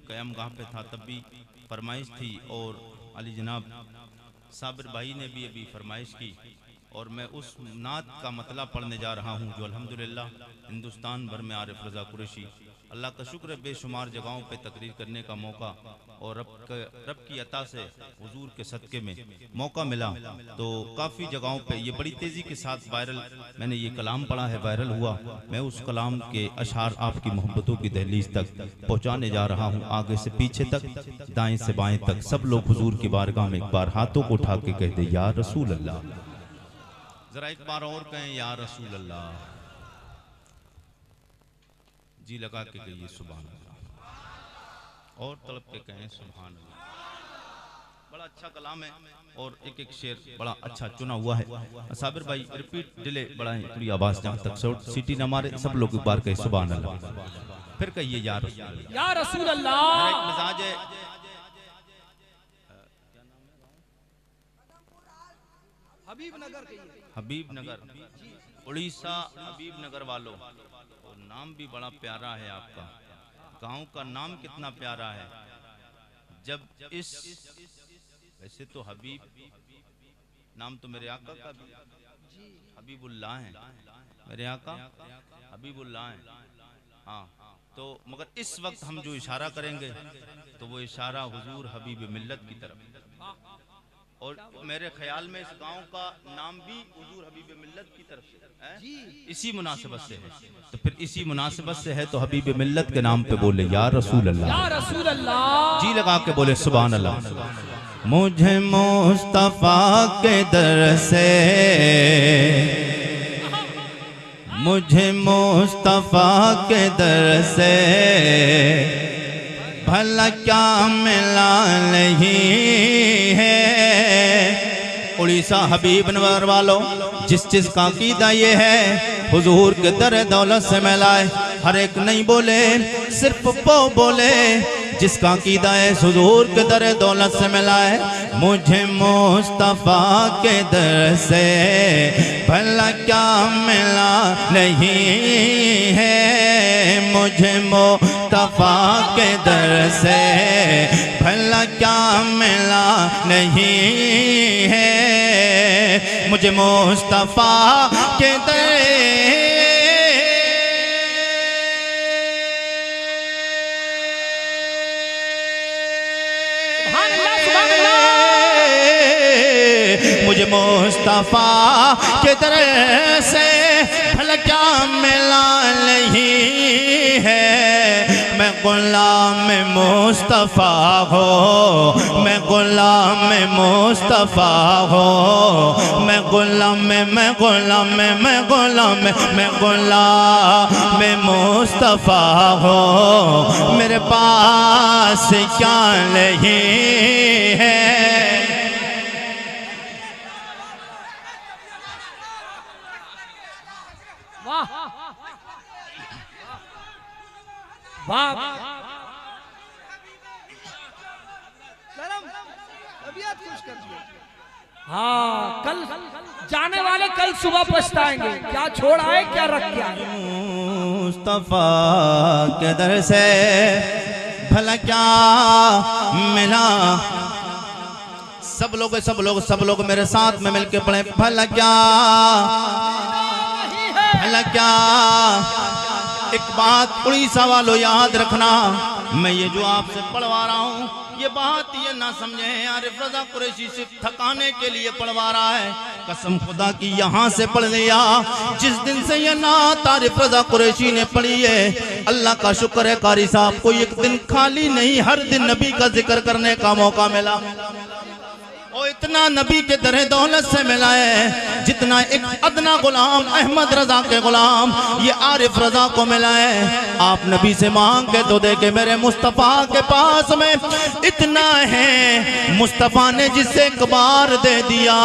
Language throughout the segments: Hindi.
क़याम गाह पे था तब भी फरमाइश थी, और अली जनाब साबिर भाई ने भी अभी फरमाइश की, और मैं उस नात का मतलब पढ़ने जा रहा हूँ जो अल्हम्दुलिल्लाह हिंदुस्तान भर में आरिफ रज़ा कुरैशी, अल्लाह का शुक्र है बेशुमार जगहों पे तकरीर करने का मौका और रब की अता से हुजूर के सदक़े में मौका मिला। तो काफ़ी जगहों पे ये बड़ी तेज़ी के साथ वायरल, मैंने ये कलाम पढ़ा है, वायरल हुआ। मैं उस कलाम के अशार आपकी मोहब्बतों की दहलीज तक पहुँचाने जा रहा हूँ, आगे से पीछे तक, दाएँ से बाएँ तक। सब लोग हुजूर की बारगाह में एक बार हाथों को उठा के कह दे या रसूल अल्लाह। जरा एक बार और कहें या रसूल अल्लाह। जी लगा के कहिए सुभान अल्लाह, और तड़प के कहें सुभान अल्लाह। बड़ा अच्छा कलाम है और एक एक शेर बड़ा अच्छा चुना हुआ है। साबिर भाई रिपीट डिले बढ़ाएं थोड़ी आवाज जहां तक सीटी न मारे, सब लोग एक बार कहें सुभान अल्लाह, फिर कहिए या रसूल अल्लाह। या रसूल अल्लाह। मेरा एक मिजाज है, हबीबनगर उड़ीसा, हबीबनगर वालों, और नाम भी बड़ा प्यारा है आपका, गांव का नाम कितना प्यारा है। जब इस वैसे तो हबीब नाम तो मेरे आका का भी हबीबुल्लाह है, मेरे आका हबीबुल्लाह है। हाँ, तो मगर इस वक्त हम जो इशारा करेंगे तो वो इशारा हुजूर हबीब मिल्लत की तरफ, और मेरे ख्याल में इस गांव का नाम भी हुजूर हबीब मिल्लत की तरफ से है, इसी मुनासिबत से है। तो फिर इसी मुनासिबत से है तो हबीब मिल्लत के नाम पे बोले या रसूल अल्लाह, या रसूल अल्लाह। जी लगा के बोले सुभान अल्लाह। मुझे मुस्तफा के दर से, मुझे मुस्तफा के दर से भला क्या मिला नहीं है। उड़ीसा हबीबनगर वालों, जिस चीज का कीदा ये है हुजूर के दर दौलत से मिलाए, हर एक नहीं बोले, सिर्फ वो बोले जिसका कीदा है हुजूर के दर दौलत से मिलाए। मुझे मुस्तफा के दर से भला क्या मिला नहीं है। मुझे मुस्तफा के दर से भला क्या मिला नहीं है। मुझे मुस्तफा के दर मुझे मुस्तफा के तरह से भला क्या मिला नहीं है। मैं गुलाम मुस्तफा हो, मैं गुलाम मुस्तफा हो, मैं गुलाम मैं गुलाम मैं गुलाम मैं गुलाम मुस्तफा हो। मेरे पास क्या नहीं है। वाह, हाँ, कल जाने वाले कल सुबह पछताएंगे, क्या छोड़ आए क्या रख के आए। मुस्तफा के दर से भला क्या मिला। सब लोग मेरे साथ में मिलके पढ़े, भला क्या भला क्या। एक बात उड़ीसा वालों याद रखना, मैं ये जो आपसे पढ़वा रहा हूँ ये बात ये ना समझे आरिफ रज़ा कुरैशी सिर्फ थकाने के लिए पढ़वा रहा है। कसम खुदा की यहाँ से पढ़ लिया, जिस दिन से ये नात आरिफ रज़ा कुरैशी ने पढ़ी है, अल्लाह का शुक्र है कारी साहब को एक दिन खाली नहीं, हर दिन नबी का जिक्र करने का मौका मिला। और इतना नबी के दर दौलत से मिला है जितना एक अदना गुलाम अहमद रजा के गुलाम ये आरिफ रजा को मिला है। आप नबी से मांग के तो देखे मेरे मुस्तफ़ा के पास में इतना है, मुस्तफ़ा ने जिसे एक बार दे दिया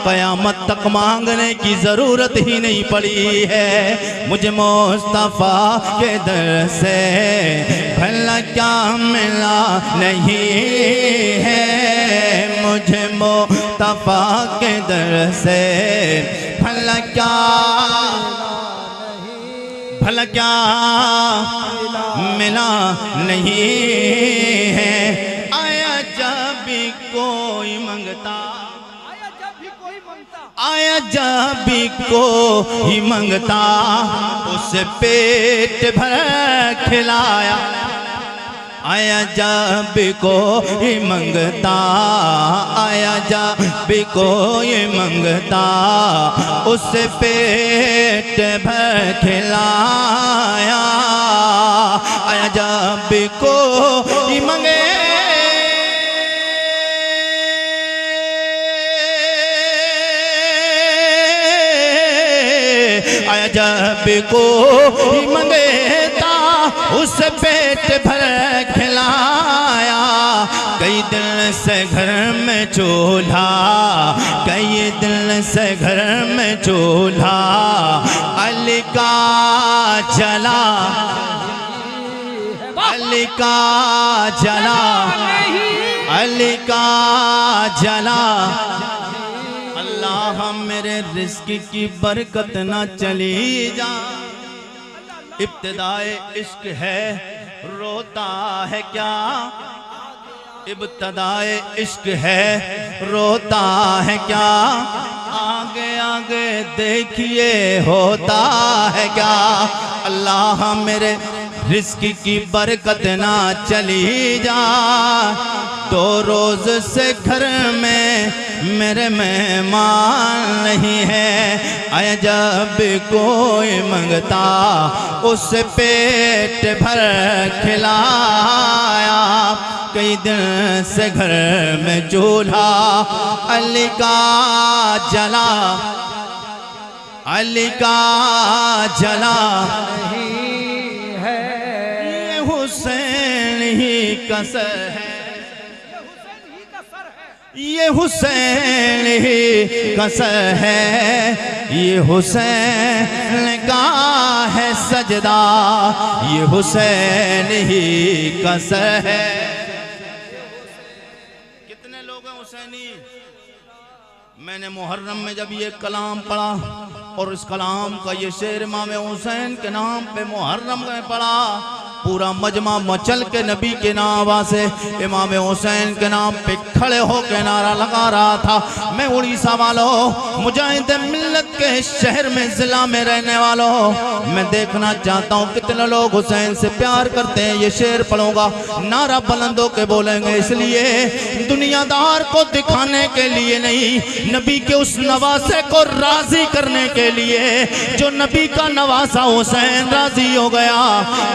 कयामत तक मांगने की जरूरत ही नहीं पड़ी है। मुझे मुस्तफ़ा के दर से भला क्या मिला नहीं है। मुझे मुस्तफ़ा के दर से भला क्या भला क्या मिला नहीं है। आया जब भी कोई मंगता, आया जब भी कोई मंगता, आया जब भी कोई मंगता, उसे पेट भर खिलाया। आया जब कोई मंगता, आया जब कोई मंगता, उसे पेट भर खिलाया। आया जब कोई मंगे, आया जब कोई मंगता, उस पेट भर खिलाया। कई दिन से घर में चूल्हा, कई दिन से घर में चूल्हा, अली का जला, अली का जला, अली का जला। अल्लाह मेरे रिस्क की बरकत ना चली जा। इब्तिदाए इश्क है रोता है क्या, इब्तिदाए इश्क है रोता है क्या, आगे आगे देखिए होता है क्या। अल्लाह मेरे रिस्क की बरकत ना चली जा। दो रोज से घर में मेरे मेहमान नहीं है। आया जब कोई मंगता, उसे पेट भर खिलाया। कई दिन से घर में चूल्हा, अली का जला, अली का जला। ये हुसैन ही कसर है, ये हुसैन ही कसर है, ये हुसैन का है सजदा, ये हुसैन ही कसर है। कितने लोग हैं हुसैनी? मैंने मुहर्रम में जब ये कलाम पढ़ा और इस कलाम का ये शेर इमाम हुसैन के नाम पे मुहर्रम में पढ़ा, पूरा मजमा मचल के नबी के नाम से इमाम हुसैन के नाम पे खड़े होकर नारा लगा रहा था। मैं उड़ीसा वालों, मुजाहिद मिल्लत के शहर में जिला में रहने वालों, मैं देखना चाहता हूँ कितने लोग हुसैन से प्यार करते हैं। ये शेर पढ़ूंगा, नारा बुलंदों के बोलेंगे, इसलिए दुनियादार को दिखाने के लिए नहीं, नबी के उस नवासे को राजी करने के लिए जो नबी का नवासा हुसैन राजी हो गया।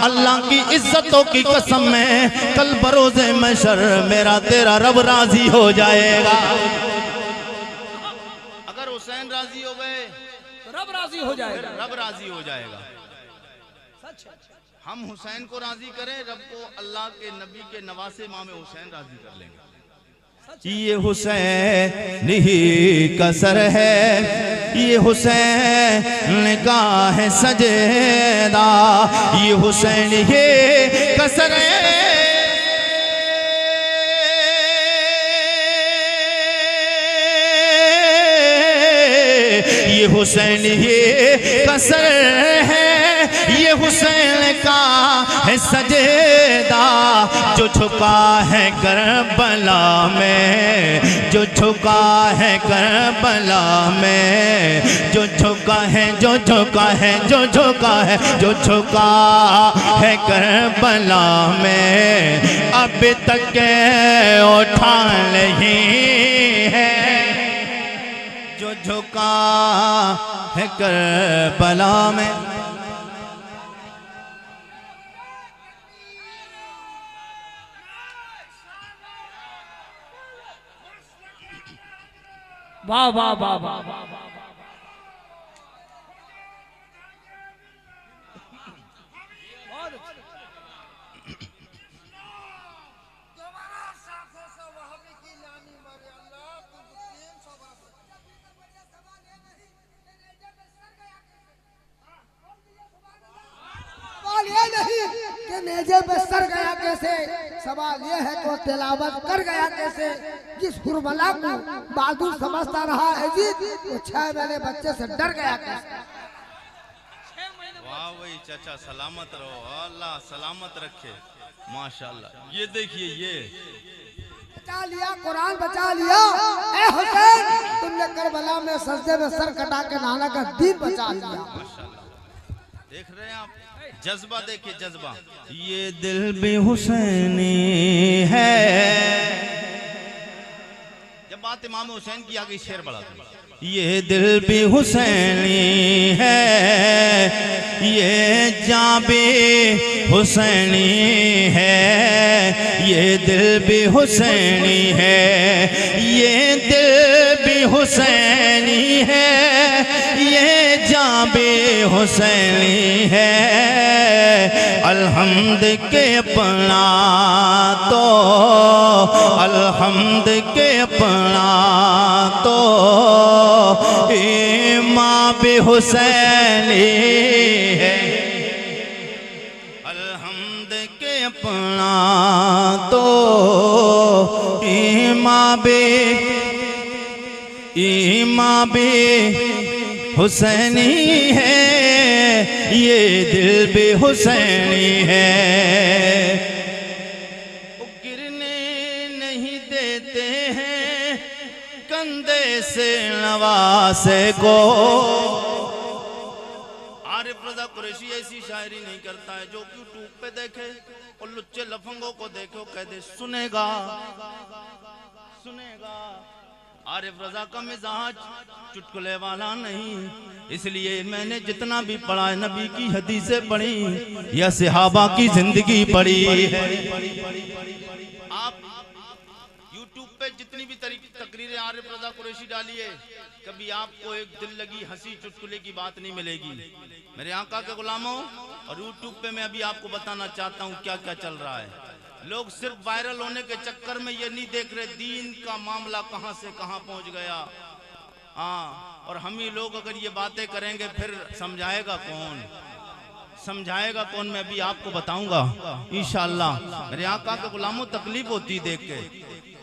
अल्लाह की इज्जतों की कसम में कल बरोज़े महशर मेरा तेरा रब राजी हो जाएगा। अगर हुसैन राजी हो गए तो रब राजी हो जाएगा, रब राजी हो जाएगा। हम हुसैन को राजी करें, रब को अल्लाह के नबी के नवासे इमाम हुसैन राजी कर लेंगे। ये हुसैन ही कसर है, ये हुसैन का है सजदा, ये हुसैन ही कसर है। ये हुसैन ही कसर है, ये हुसैन का है सजदा, जो झुका है करबला में, जो झुका है करबला में, जो झुका है, जो झुका है, जो झुका है, जो झुका है करबला में, अब तक उठा नहीं है, जो झुका है करबला में। वाह वाह वाह वाह वाह। ये नहीं कि नेजे पे सर गया कैसे, सवाल ये है तो तिलावत कर गया कैसे। जिस हुरमला को बहादुर समझता रहा अजीत, वो 6 महीने बच्चे से डर गया कैसे। वाह वही चाचा, सलामत रहो, अल्लाह सलामत रखे, माशाल्लाह। ये देखिए, ये बचा लिया, कुरान बचा लिया। ए हुसैन, तुमने करबला में सजदे में सर कटा के नाना का दीन बचा लिया। माशाल्लाह। देख रहे हैं आप, जज्बा देखिए, जज्बा। ये दिल भी हुसैनी है। जब बात इमाम हुसैन की आ गई, शेर बड़ा, ये दिल भी हुसैनी है, ये जान भी हुसैनी है, ये दिल भी हुसैनी है, ये दिल भी हुसैनी है, ये जान भी हुसैनी है। अल्हम्द के अपना तो, अल्हम्द के अपना तो इमाम भी हुसैनी है। अल्हम्द के अपना तो इमाम भी हुसैनी है, ये दिल भी हुसैनी है। गिरने नहीं देते हैं कंधे से नवासे को। आरिफ रज़ा कुरैशी ऐसी शायरी नहीं करता है जो कि यूट्यूब पे देखे और लुच्चे लफंगों को देखे कह दे सुनेगा सुनेगा। आरिफ रज़ा का मिजाज चुटकुले वाला नहीं, इसलिए मैंने जितना भी पढ़ा है नबी की हदीसें पढ़ी या सहाबा की जिंदगी पढ़ी है। आप यूट्यूब पे जितनी भी तकरीरें आरिफ रज़ा कुरैशी डालिए, कभी आपको एक दिल लगी हंसी चुटकुले की बात नहीं मिलेगी। मेरे आका के गुलामों, और यूट्यूब पे मैं अभी आपको बताना चाहता हूँ क्या क्या चल रहा है। लोग सिर्फ वायरल होने के चक्कर में ये नहीं देख रहे दीन का मामला कहां से कहां पहुंच गया। हाँ, और हम ही लोग अगर ये बातें करेंगे फिर समझाएगा कौन, समझाएगा कौन, मैं अभी आपको बताऊंगा इंशाअल्लाह। मेरे आका के गुलामों, तकलीफ होती देख के।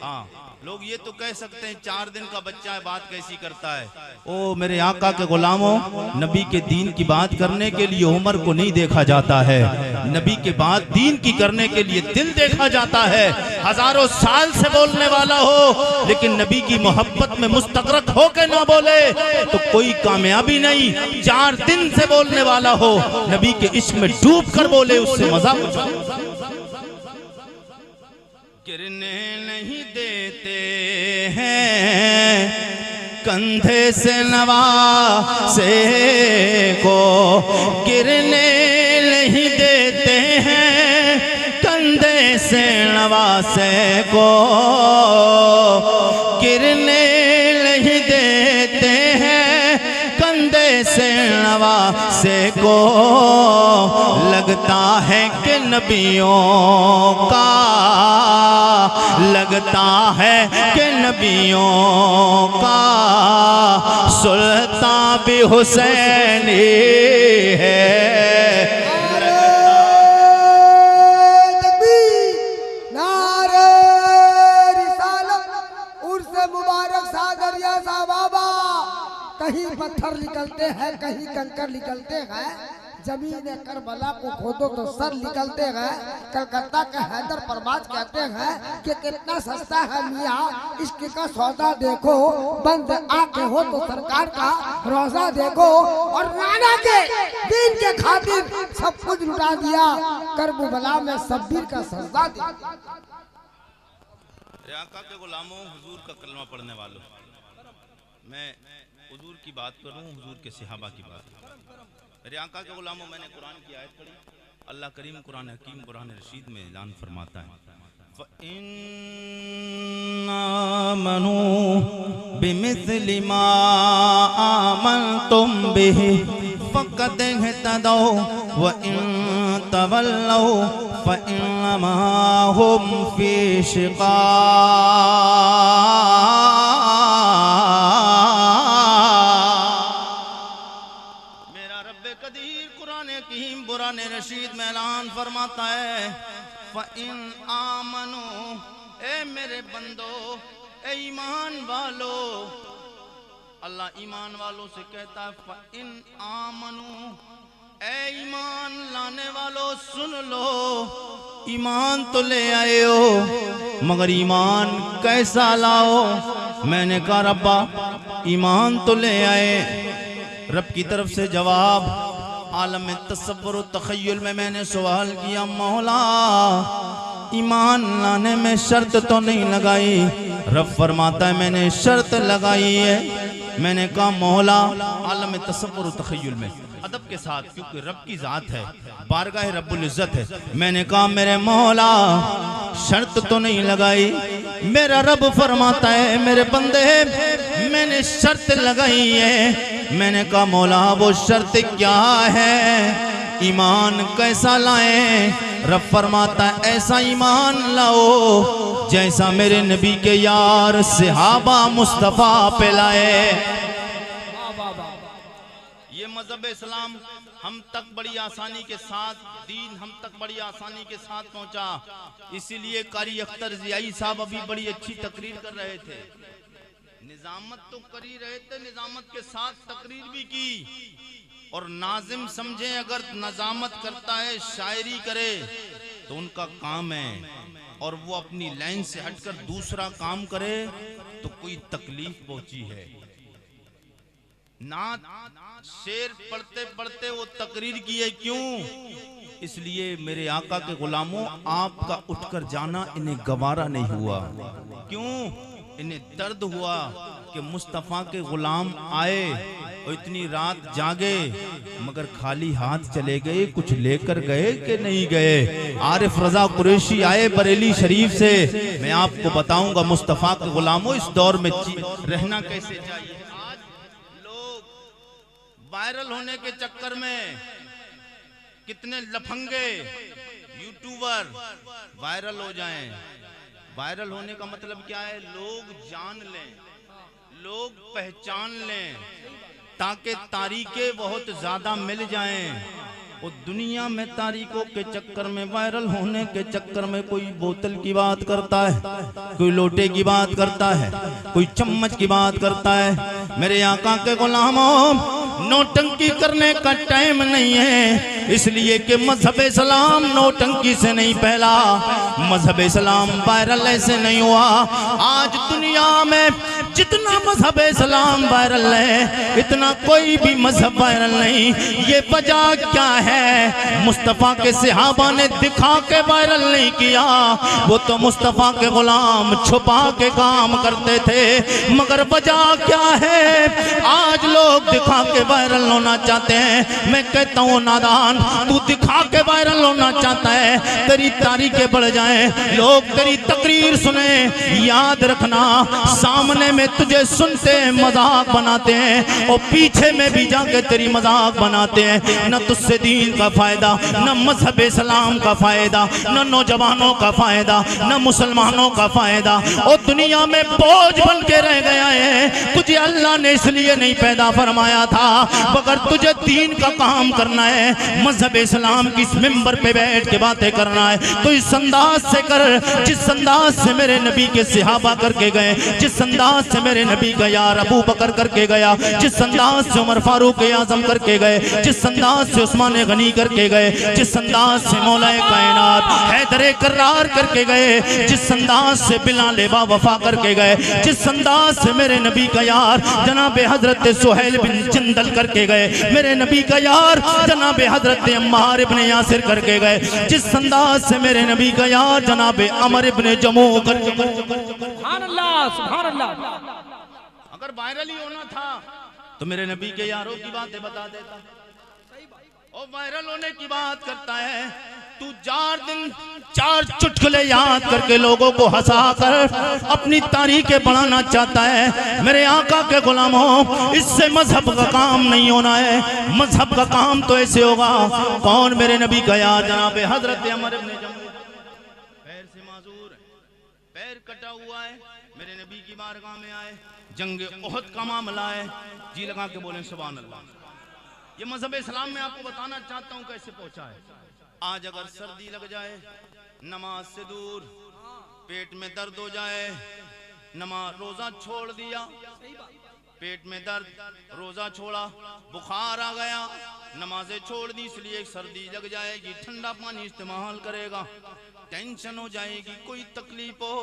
हाँ, लोग ये तो कह सकते हैं 4 दिन का बच्चा है, बात कैसी करता है। ओ मेरे आका के गुलामों, नबी के दीन की बात करने के लिए उम्र को नहीं देखा जाता है, नबी के बाद दीन की करने के लिए दिल देखा जाता है। हजारों साल से बोलने वाला हो लेकिन नबी की मोहब्बत में मुस्तगरक हो के ना बोले तो कोई कामयाबी नहीं। 4 दिन से बोलने वाला हो, नबी के इश्क में डूब कर बोले, उससे मजा। गिरने नहीं देते हैं कंधे से नवासे को, गिरने नहीं देते हैं कंधे से नवासे को, गिरने नहीं देते हैं कंधे से नवासे को। लगता है कि नबियों का, लगता है कि नबियों का सुल्तान भी हुसैनी है। नारे तकबीर, नारे रिसालत, उर्स मुबारक सादरिया सा बाबा। कहीं पत्थर निकलते हैं, कहीं कंकर निकलते हैं, जमीन करबला को खोदो तो सर निकलते हैं। कलकत्ता के हैदर परवाज कहते हैं कि कितना सस्ता है मियाँ इश्क का सौदा देखो, बंद आंखें हो तो सरकार का रोजा देखो। और राना के दीन के खातिर सब कुछ लुटा दिया, करबला में शब्बीर का सजदा दिया। आका के गुलामों, हुजूर का कलमा पढ़ने वालों, मैं हुजूर की बात करूं, हुजूर के सहाबा की बात। मेरे आका के गुलामों, मैंने कुरान की आयत पढ़ी। अल्लाह करीम कुरान हकीम कुरान रशीद में ऐलान फरमाता है, आमनू बिमिस्लि मा आमनतुम बिहि फक़द इहतदौ व इन तवल्लौ फ़इन्नमा हुम फ़ी शिक़ाक़। कुरान रशीद में ऐलान फरमाता है, फ़इन आमनू, ए मेरे बंदो, ए ईमान वालो। अल्लाह ईमान वालों से कहता है फ़इन आमनू, ए ईमान लाने वालों सुन लो, ईमान तो ले आए हो मगर ईमान कैसा लाओ। मैंने कहा रब्बा ईमान तो ले आए। रब की तरफ से जवाब, आलम तसव्वुर व तख़य्युल में मैंने सवाल किया, मौला ईमान लाने में शर्त तो नहीं लगाई? रब फरमाता है मैंने शर्त लगाई है। मैंने कहा मौला, आलम तसव्वुर व तख़य्युल में अदब के साथ, क्योंकि रब की जात है, बारगाह रब्बुल इज़्ज़त है। मैंने कहा मेरे मौला शर्त तो नहीं लगाई? मेरा रब फरमाता है मेरे बंदे मैंने शर्त लगाई है। मैंने कहा मौला वो शर्त क्या है, ईमान कैसा लाए? रब फरमाता है ऐसा ईमान लाओ जैसा मेरे नबी के यार सहाबा मुस्तफ़ा पे लाए। ये मजहब इस्लाम हम तक बड़ी आसानी के साथ, दीन हम तक बड़ी आसानी के साथ पहुंचा। इसीलिए कारी अख्तर ज़ियाई साहब अभी बड़ी अच्छी तकरीर कर रहे थे। निजामत तो कर ही रहे थे, निजामत के साथ तकरीर भी की। और नाजिम समझे अगर नजामत करता है, शायरी करे तो उनका काम है, और वो अपनी लाइन से हटकर दूसरा काम करे तो कोई तकलीफ पहुंची है। नात शेर पढ़ते पढ़ते वो तकरीर की है, क्यों? इसलिए मेरे आका के गुलामों आपका उठकर जाना इन्हें गवारा नहीं हुआ। क्यों? इन्हें दर्द हुआ कि मुस्तफ़ा के गुलाम आए और इतनी रात जागे मगर खाली हाथ चले गए, कुछ लेकर गए कि नहीं गए। आरिफ रजा कुरैशी आए बरेली शरीफ से। मैं आपको बताऊंगा मुस्तफ़ा के गुलामों इस दौर में रहना कैसे चाहिए। वायरल होने के चक्कर में कितने लफंगे यूट्यूबर वायरल हो जाएं। वायरल होने का मतलब क्या है? लोग जान लें, लोग पहचान लें, ताकि तारीखें बहुत ज्यादा मिल जाएं। वो दुनिया में तारीखों के चक्कर में, वायरल होने के चक्कर में कोई बोतल की बात करता है, कोई लोटे की बात करता है, कोई चम्मच की बात करता है। मेरे आका के गुलामों नौटंकी करने का टाइम नहीं है, इसलिए कि मजहब इस्लाम नौटंकी से नहीं फैला, मजहब इस्लाम वायरल ऐसे नहीं हुआ। आज दुनिया में जितना मजहब इस्लाम वायरल है इतना कोई भी मजहब वायरल नहीं। ये वजह क्या है? मुस्तफ़ा के सहाबा ने दिखा के वायरल नहीं किया, वो तो मुस्तफ़ा के गुलाम छुपा के काम करते थे। मगर वजह क्या है? आज लोग दिखा के वायरल होना चाहते हैं। मैं कहता हूँ नादान, तू दिखा के वायरल होना चाहता है, तेरी तारीखें बढ़ जाएं, लोग तेरी तकरीर सुने। याद रखना सामने में तुझे सुनते हैं मजाक बनाते हैं, और पीछे में भी जाके तेरी मजाक बनाते हैं। न तुझसे दीन का फायदा, न मजहब इस्लाम का फायदा, न नौजवानों का फायदा, न मुसलमानों का फायदा। और दुनिया में बोझ बन के रह गया है। तुझे अल्लाह ने इसलिए नहीं पैदा फरमाया था, मगर तुझे दीन का काम करना है, मजहब इस्लाम की इस मिंबर पे बैठ के बातें करना है। तो इस अंदाज से कर जिस अंदाज से मेरे नबी के सहाबा करके गए, जिस अंदाज से मेरे नबी का यार अबू बकर करके गया, जिस अंदाज से उमर फारूक आजम करके गए, जिस अंदाज से उस्मान गनी करके गए, जिस अंदाज से मौलाए कायनात हैदर करार करके गए, जिस अंदाज से बिलाल बा वफा करके गए, जिस अंदाज से मेरे नबी का यार जनाब हजरत सुहैल बिन जंदल करके गए, मेरे नबी का यार जनाब हजरत अम्मार इब्ने यासिर करके गए, जिस अंदाज से मेरे नबी का यार जनाब अमर इब्ने जमू करके गए। सुभान अल्लाह, सुभान अल्लाह। अगर वायरल ही होना था तो मेरे नबी के यारों की बातें बता देता, और वायरल होने की बात करता है। तू 4 दिन 4 चुटकुले याद करके लोगों को हंसा कर अपनी तारीखें बढ़ाना चाहता है। मेरे आका के गुलामों, इससे मजहब का काम नहीं होना है। मजहब का काम तो ऐसे होगा, कौन? मेरे नबी का यार जनाब हजरत अमर इब्ने जमू, पैर से माजूर है, पैर कटा हुआ है, मेरे नबी की बारगाह में आए, जंग ओहद का मामला है, जी लगा के बोले सुभान अल्लाह। ये मजहब इस्लाम में आपको बताना चाहता हूँ कैसे पहुंचा है। आज अगर सर्दी लग जाए, नमाज से दूर, पेट में दर्द हो जाए, नमाज रोजा छोड़ दिया, पेट में दर्द, रोजा छोड़ा, बुखार आ गया, नमाजें छोड़ दी, इसलिए सर्दी लग जाएगी, ठंडा पानी इस्तेमाल करेगा, टेंशन हो जाएगी, कोई तकलीफ हो,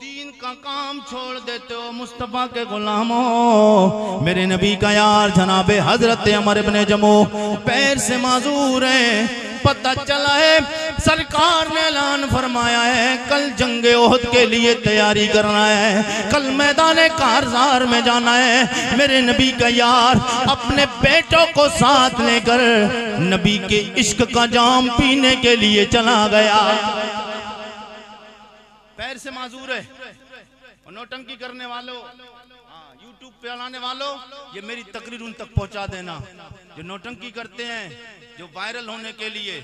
दीन का काम छोड़ देते हो। मुस्तफा के गुलामों, मेरे नबी का यार जनाबे हजरत अमर इब्ने जमू पैर से माजूर है। पता चला है सरकार ने ऐलान फरमाया है कल जंगे ओहद के लिए तैयारी करना है, कल मैदान कारजार में जाना है। मेरे नबी का यार अपने बेटों को साथ लेकर नबी के इश्क का जाम पीने के लिए चला गया। पैर से माजूर है। और नौटंकी करने वालों, यूट्यूब पे लाने वालों, ये मेरी तकरीर उन तक पहुंचा देना जो नौटंकी करते हैं, जो वायरल होने के लिए।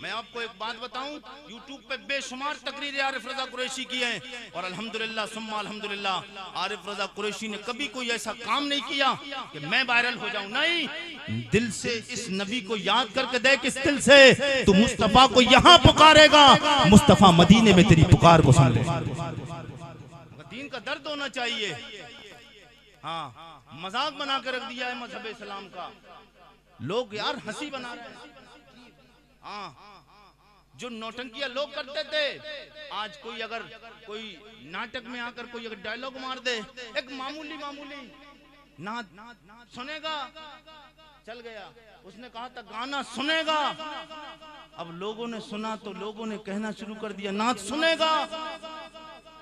मैं आपको एक बात बताऊं, यूट्यूब पे बेशुमार तकरीरें आरिफ रजा कुरैशी की हैं और अल्हम्दुलिल्लाह सुम्मा अल्हम्दुलिल्लाह आरिफ रजा कुरैशी ने कभी कोई ऐसा काम नहीं किया कि मैं वायरल हो जाऊं। नहीं, दिल से इस नबी को याद करके देख, इस दिल से तू मुस्तफा को यहां पुकारेगा, मुस्तफा मदीने में तेरी पुकार को सुन ले। दीन का दर्द होना चाहिए। हाँ, मजाक बना के रख दिया है मजहब इस्लाम का। लोग यार हंसी बना रहे हैं। हाँ, जो नौटंकियां लोग करते थे, आज कोई अगर कोई नाटक में आकर कोई अगर डायलॉग मार दे, एक मामूली नाद सुनेगा, चल गया। उसने कहा था गाना सुनेगा, अब लोगों ने सुना तो लोगों ने कहना शुरू कर दिया नाद सुनेगा।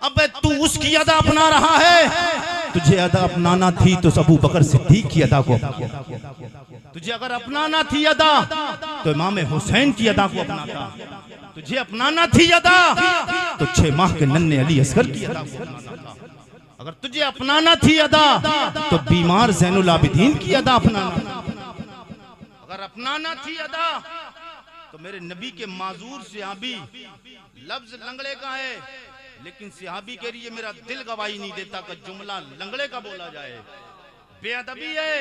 अबे तू उसकी अदा अपना रहा है, तुझे अदा अपनाना थी तो अबू बकर सिद्दीक की अदा को, तुझे अगर अपनाना थी अदा तो इमाम हुसैन की अदा को अपनाता, तुझे अपनाना थी अदा तो 6 माह के नन्हे अली असगर की अदा को अपनाता, अगर तुझे अपनाना थी अदा तो बीमार ज़ैनुल आबिदीन की अदा अपनाना, अगर अपनाना थी अदा तो मेरे नबी के माजूर सिहाबी, लफ्ज लंगड़े का है लेकिन सिहाबी के लिए मेरा दिल गवाही नहीं देता कि जुमला लंगड़े का बोला जाए। बेअदबी है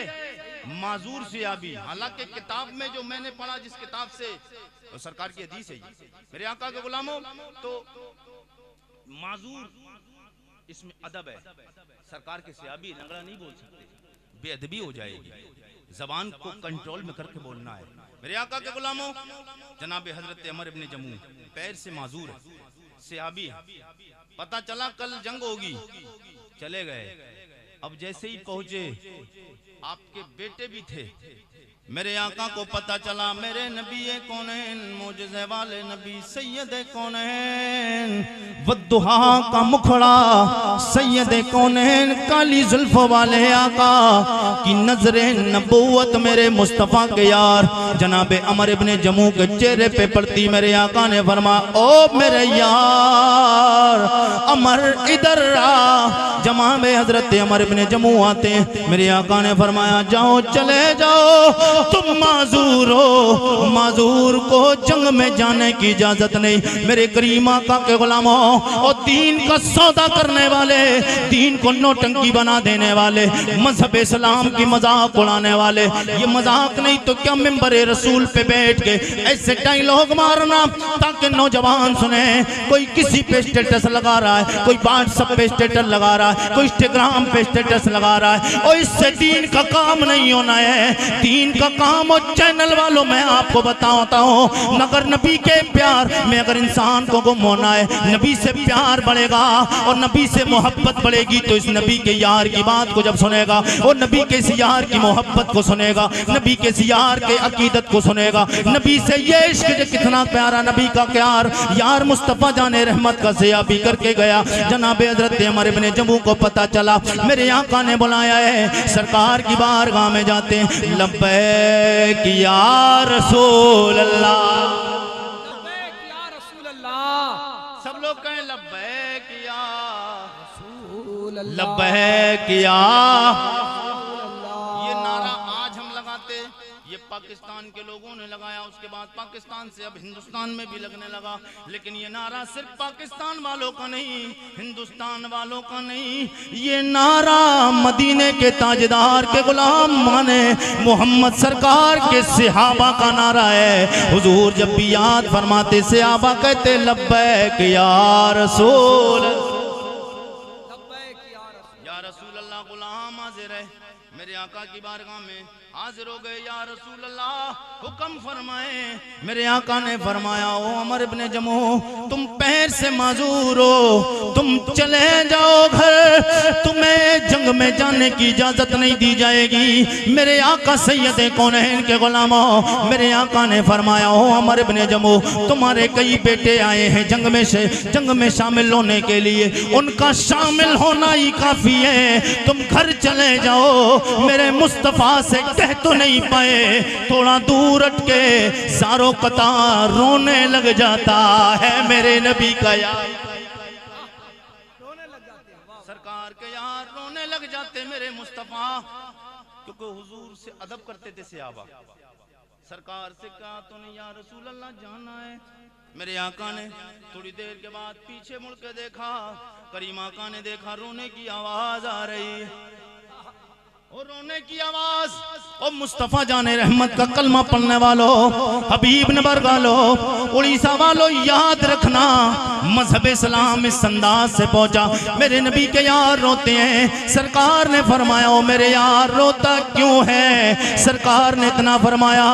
माजूर सिहाबी। हालांकि किताब में जो मैंने पढ़ा, जिस किताब से तो सरकार की हदीस है मेरे आका के गुलामों, तो माजूर इसमें अदब है। सरकार के सिहाबी लंगड़ा नहीं बोल सकते, बेअदबी हो जाएगी। जबान को कंट्रोल में करके बोलना है। मेरे आका के गुलामों, जनाब हजरत अमर इब्ने जमू पैर से माजूर है, सिहाबी। पता चला कल जंग होगी, चले गए। अब जैसे ही पहुंचे, आपके बेटे भी थे। मेरे आका को पता चला मेरे नबी कौनैन, मोजज़े वाले नबी सैयद कौनैन, वद्दुहा का मुखड़ा सैयद कौनैन, काली जुल्फ वाले आका की नजरे नबूवत मेरे मुस्तफ़ा के यार जनाबे अमर इब्ने जमू के चेहरे पे पड़ती। मेरे आका ने फरमा, ओ मेरे यार अमर इधर आ। जमा में हजरत अमर इब्ने जमू आते हैं। मेरे आका ने फरमाया, जाओ चले जाओ, तुम माजूर हो, माजूर को जंग में जाने की इजाजत नहीं। मेरे करीम आका के गुलामों, और दीन का सौदा करने वाले, दीन को नौटंकी बना देने वाले, मजहब इस्लाम की मजाक उड़ाने वाले, ये मजाक नहीं तो क्या मिंबर रसूल पे बैठ के ऐसे डायलॉग मारना ताकि नौजवान सुने। कोई किसी पे स्टेटस लगा रहा है, कोई व्हाट्सएप पे स्टेटस लगा रहा है, कोई इंस्टाग्राम पे स्टेटस लगा रहा है, और इससे दीन का काम नहीं होना है। दीन का काम और चैनल वालों मैं आपको बताता हूँ, मगर नबी के प्यार में अगर इंसान को गुम होना है, नबी से प्यार बढ़ेगा और नबी से मोहब्बत बढ़ेगी तो इस नबी के यार की बात को जब सुनेगा, और नबी के इस यार की मोहब्बत को सुनेगा, नबी के इस यार के अकीदत को सुनेगा, नबी से ये इश्क जो कितना प्यारा नबी का प्यार यार मुस्तफ़ा जाने रहमत का ज़ियाबी करके गया। जनाबे हज़रत अमर इब्ने जमू को पता चला मेरे आका ने बुलाया है, सरकार की बारगाह में जाते हैं। लब्बैक या रसूल अल्लाह, लब्बैक या रसूल अल्लाह, सब लोग कहें लब्बैक या रसूल अल्लाह, लब्बैक या। ये नारा आज हम लगाते, ये पाकिस्तान के लोगों ने लगाया, उसके बाद पाकिस्तान से अब हिंदुस्तान में भी लगने लगा। लेकिन ये नारा सिर्फ पाकिस्तान वालों का नहीं, हिंदुस्तान वालों का नहीं, ये नारा मदीने के ताजदार के गुलाम माने मोहम्मद सरकार के सहाबा का नारा है। हुजूर जब भी याद फरमाते सहाबा कहते लब्बैक या रसूल, लब्बैक या रसूल या रसूल अल्लाह, गुलाम हाजिर है। मेरे आका की बारगाह में हाजिर हो गए। या रसूल अल्लाह हुक्म फरमाए। मेरे आका ने फरमाया, ओ अमर इब्ने जमू, तुम पैर से माजूर हो, तुम चले जाओ घर, तुम्हें जंग में जाने की इजाजत नहीं दी जाएगी। मेरे आका सैयद कौनैन के गुलामों, मेरे आका ने फरमाया, ओ अमर इब्ने जमू, तुम्हारे कई बेटे आए हैं जंग में से, जंग में शामिल होने के लिए, उनका शामिल होना ही काफी है, तुम घर चले जाओ। मेरे मुस्तफा से कह तो नहीं पाए, थोड़ा दूर हटके सारों कतार रोने लग जाता है मेरे नबी का यार, सरकार के यार रोने लग जाते मेरे मुस्तफा, क्योंकि हुजूर से अदब करते थे सहाबा। सरकार से कहा तो नहीं या रसूल अल्लाह जाना है। मेरे आका ने थोड़ी देर के बाद पीछे मुड़ के देखा, करीम आका ने देखा रोने की आवाज आ रही है, और रोने की आवाज। और मुस्तफा जाने रहमत का कलमा पढ़ने वालों, हबीब नबर वालों, उड़ीसा वालों, याद रखना मजहब इस्लाम इस अंदाज से पहुंचा। मेरे नबी के यार रोते हैं। सरकार ने फरमाया, ओ मेरे यार रोता क्यों है? सरकार ने इतना फरमाया,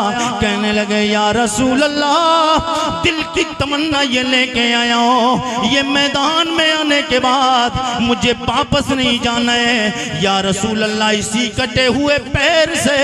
कहने लगे, या रसूल अल्लाह, दिल की तमन्ना ये लेके आया हूं, ये मैदान में आने के बाद मुझे वापस नहीं जाना है। या रसूल अल्लाह, इसी कटे हुए पैर से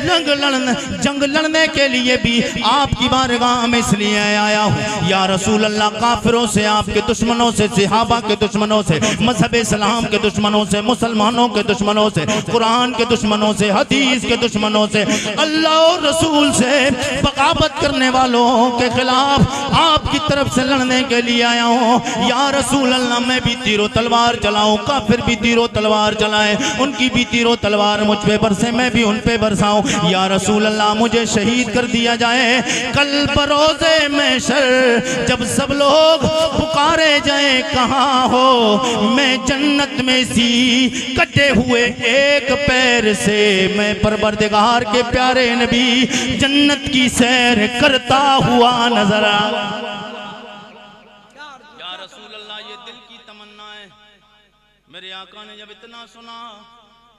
जंग लड़ने के लिए भी आपकी बारगाह में इसलिए आया हूँ। या रसूल अल्लाह, काफिरों से, आपके दुश्मनों से, सहाबा के दुश्मनों से, मजहब इस्लाम के दुश्मनों से, मुसलमानों के दुश्मनों से, कुरान के दुश्मनों से, हदीस के दुश्मनों से, अल्लाह और रसूल से बगावत करने वालों के खिलाफ आपकी तरफ से लड़ने के लिए आया हूँ। या रसूल अल्लाह, मैं भी तीरों तलवार चलाऊं, काफिर भी तीरों तलवार चलाए, उनकी भी तीरों तलवार मुझ पे बरसे, मैं भी उन पे बरसाऊं। या रसूल अल्लाह, मुझे शहीद कर दिया जाए। कल बरोज़े महशर जब सब लोग पुकारे जाए, कहाँ हो, मैं जन्नत में सी कटे हुए एक पैर से मैं परवरदिगार के प्यारे नबी जन्नत की सैर करता हुआ नजर आ। या रसूल अल्लाह, ये दिल की तमन्ना है। मेरे आका ने जब इतना सुना,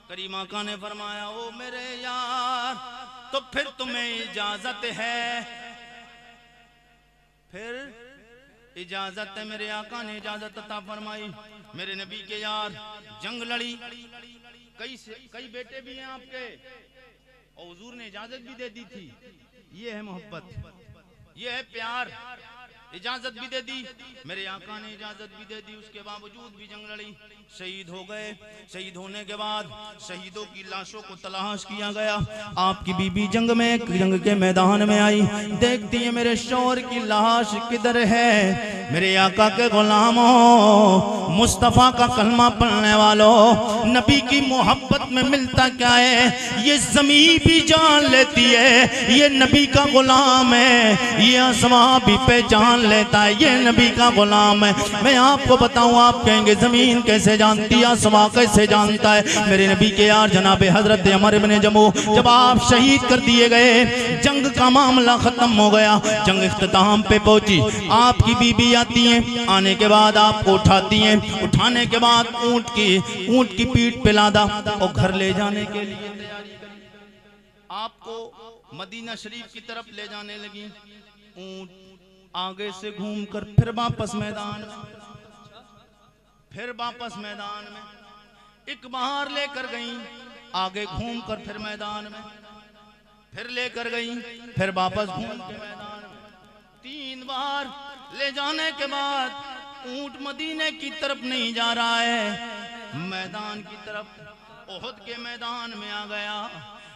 करीम आका ने फरमाया, ओ मेरे यार, तो फिर तुम्हें इजाजत है, फिर इजाजत है। मेरे आका ने इजाजत अता फरमाई। मेरे नबी के यार जंग लड़ी, कई बेटे भी हैं आपके, और हुजूर ने इजाजत भी दे दी थी। ये है मोहब्बत, ये है प्यार, इजाजत भी दे दी। मेरे आका ने इजाजत भी दे दी, उसके बावजूद भी जंग लड़ी, शहीद हो गए। शहीद होने के बाद शहीदों की लाशों को तलाश किया गया। आपकी बीबी जंग के मैदान में आई, देखती है मेरे शौहर की लाश किधर है। मेरे आका के गुलामों, मुस्तफा का कलमा पढ़ने वालों, नबी की मोहब्बत में मिलता क्या है? ये ज़मीन भी जान लेती है ये नबी का गुलाम है, ये आसमां भी पहचान लेता है ये नबी का गुलाम है। मैं आपको बताऊं, आप कहेंगे ज़मीन कैसे जानती है, आसमां कैसे जानता है? मेरे नबी के यार जनाब हजरत अमर इब्ने जमू, जब आप शहीद कर दिए गए, जंग का मामला खत्म हो गया, जंग इख्तिताम पे पहुंची, आपकी बीबी आती है, आने के बाद आपको उठाती हैं, उठाने के बाद ऊंट की पीठ पे लादा और घर ले जाने के लिए तैयारी करी, आपको मदीना शरीफ की तरफ ले जाने लगी। ऊंट आगे से घूमकर फिर वापस मैदान में, एक बाहर लेकर गई, आगे घूमकर फिर मैदान में, फिर लेकर गई, फिर वापस घूम के मैदान में, 3 बार ले जाने के बाद ऊंट मदीने की तरफ नहीं जा रहा है, मैदान की तरफ, ओहद के मैदान में आ गया।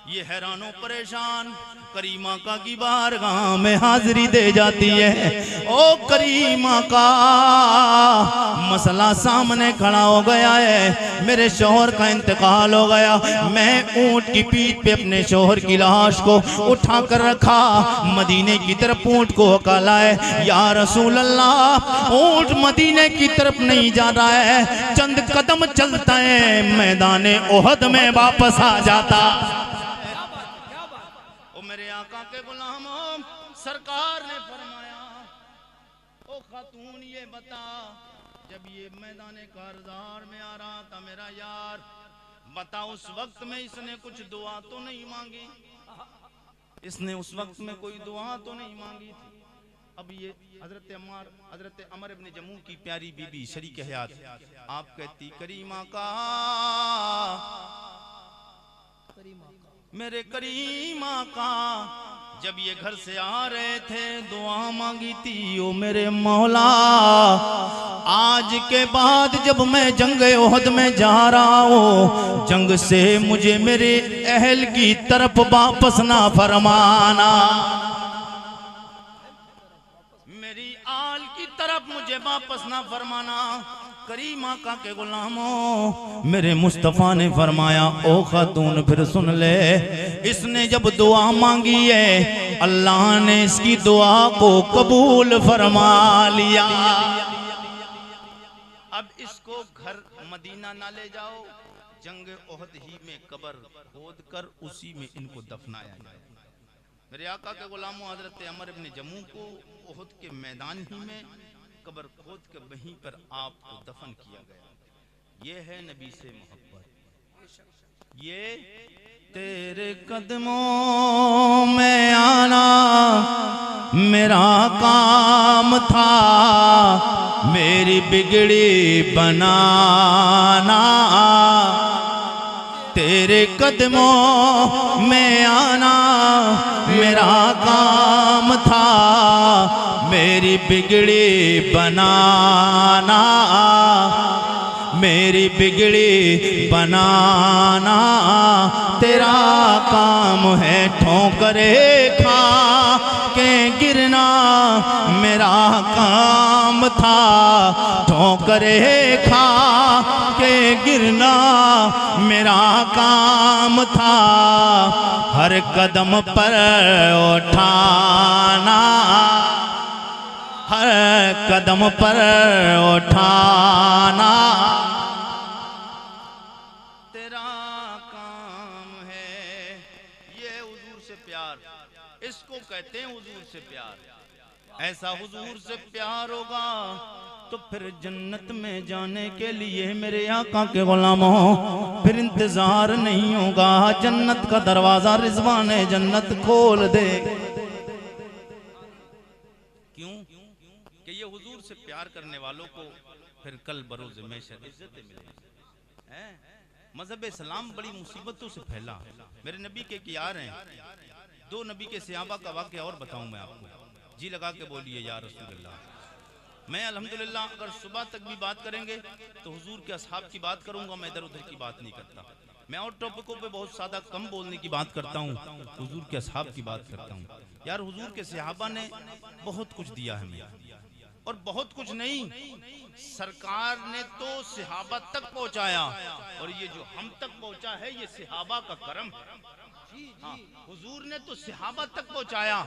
ये हैरानो परेशान करीमा का की बारगाह में हाजिरी दे जाती है। ओ करीमा का मसला सामने खड़ा हो गया है, मेरे शौहर का इंतकाल हो गया, मैं ऊंट की पीठ पे अपने शौहर की लाश को उठा कर रखा, मदीने की तरफ ऊंट को हकाला है। या रसूल अल्लाह, ऊंट मदीने की तरफ नहीं जा रहा है, चंद कदम चलता है, मैदाने ओहद में वापस आ जाता। मेरे आका के गुलामों, सरकार ने फरमाया, ओ खातून ये बता, जब ये मैदान कारज़ार में आ रहा था मेरा यार, बता उस वक्त में इसने कुछ दुआ तो नहीं मांगी, इसने उस वक्त में कोई दुआ तो नहीं मांगी थी। अब ये हजरत अमर इब्न जमू की प्यारी बीबी शरीक हयात आप कहती करीमा का मेरे करीमा का जब ये घर से आ रहे थे दुआ मांगी थी, ओ मेरे मौला आज के बाद जब मैं जंग ओहद में जा रहा हूँ, जंग से मुझे मेरे अहल की तरफ वापस ना फरमाना, मेरी आल की तरफ मुझे वापस ना फरमाना। करीम आका के गुलामों मेरे मुस्तफ़ा ने फरमाया ओ खातून फिर सुन ले, इसने जब दुआ मांगी है अल्लाह ने इसकी दुआ को कबूल फरमा लिया। अब इसको घर मदीना ना ले जाओ, जंग ओहद ही में कब्र खोद कर उसी में इनको दफनाया जाए। मेरे आका के गुलामों हजरत अमर इब्न जमू को ओहद के मैदान ही में कब्र खोद के वहीं पर आपको दफन किया गया। ये है नबी से मोहब्बत। ये तेरे कदमों में आना मेरा काम था, मेरी बिगड़ी बनाना, तेरे कदमों में आना मेरा काम था, मेरी बिगड़ी बनाना, मेरी बिगड़ी बनाना, तेरा काम है ठोकरे खा के गिरना, मेरा काम था ठोकरे खा के गिरना, मेरा काम था हर कदम पर उठाना, हर कदम पर उठाना, तेरा काम है। ये हुजूर से प्यार, इसको कहते हैं हुजूर से प्यार। ऐसा हुजूर से प्यार होगा तो फिर जन्नत में जाने के लिए मेरे आका के गुलामों फिर इंतजार नहीं होगा, जन्नत का दरवाजा रिजवान जन्नत खोल दे। क्यों? कि ये हुजूर से प्यार करने वालों को फिर कल बरोज़ महशर इज्जतें मिलेंगी। मजहब इस्लाम बड़ी मुसीबतों से फैला, मेरे नबी के कियार हैं। दो नबी के सहाबा का वाक़या और बताऊं मैं आपको, जी लगा के बोलिए या रसूल अल्लाह। मैं अल्हम्दुलिल्लाह अगर सुबह तक भी बात करेंगे तो हुजूर के असहाब की बात करूंगा, मैं इधर उधर की बात नहीं करता। मैं और टॉपिकों पे बहुत सादा कम बोलने की बात करता हूँ, हुजूर के असहाब की बात करता हूँ। यार हुजूर के सहाबा ने बहुत कुछ दिया हमें, और बहुत कुछ नहीं, सरकार ने तो सहाबा तक पहुँचाया, और ये जो हम तक पहुँचा है ये सहाबा का करम है। हाँ, हुजूर ने तो सहाबा तक पहुँचाया,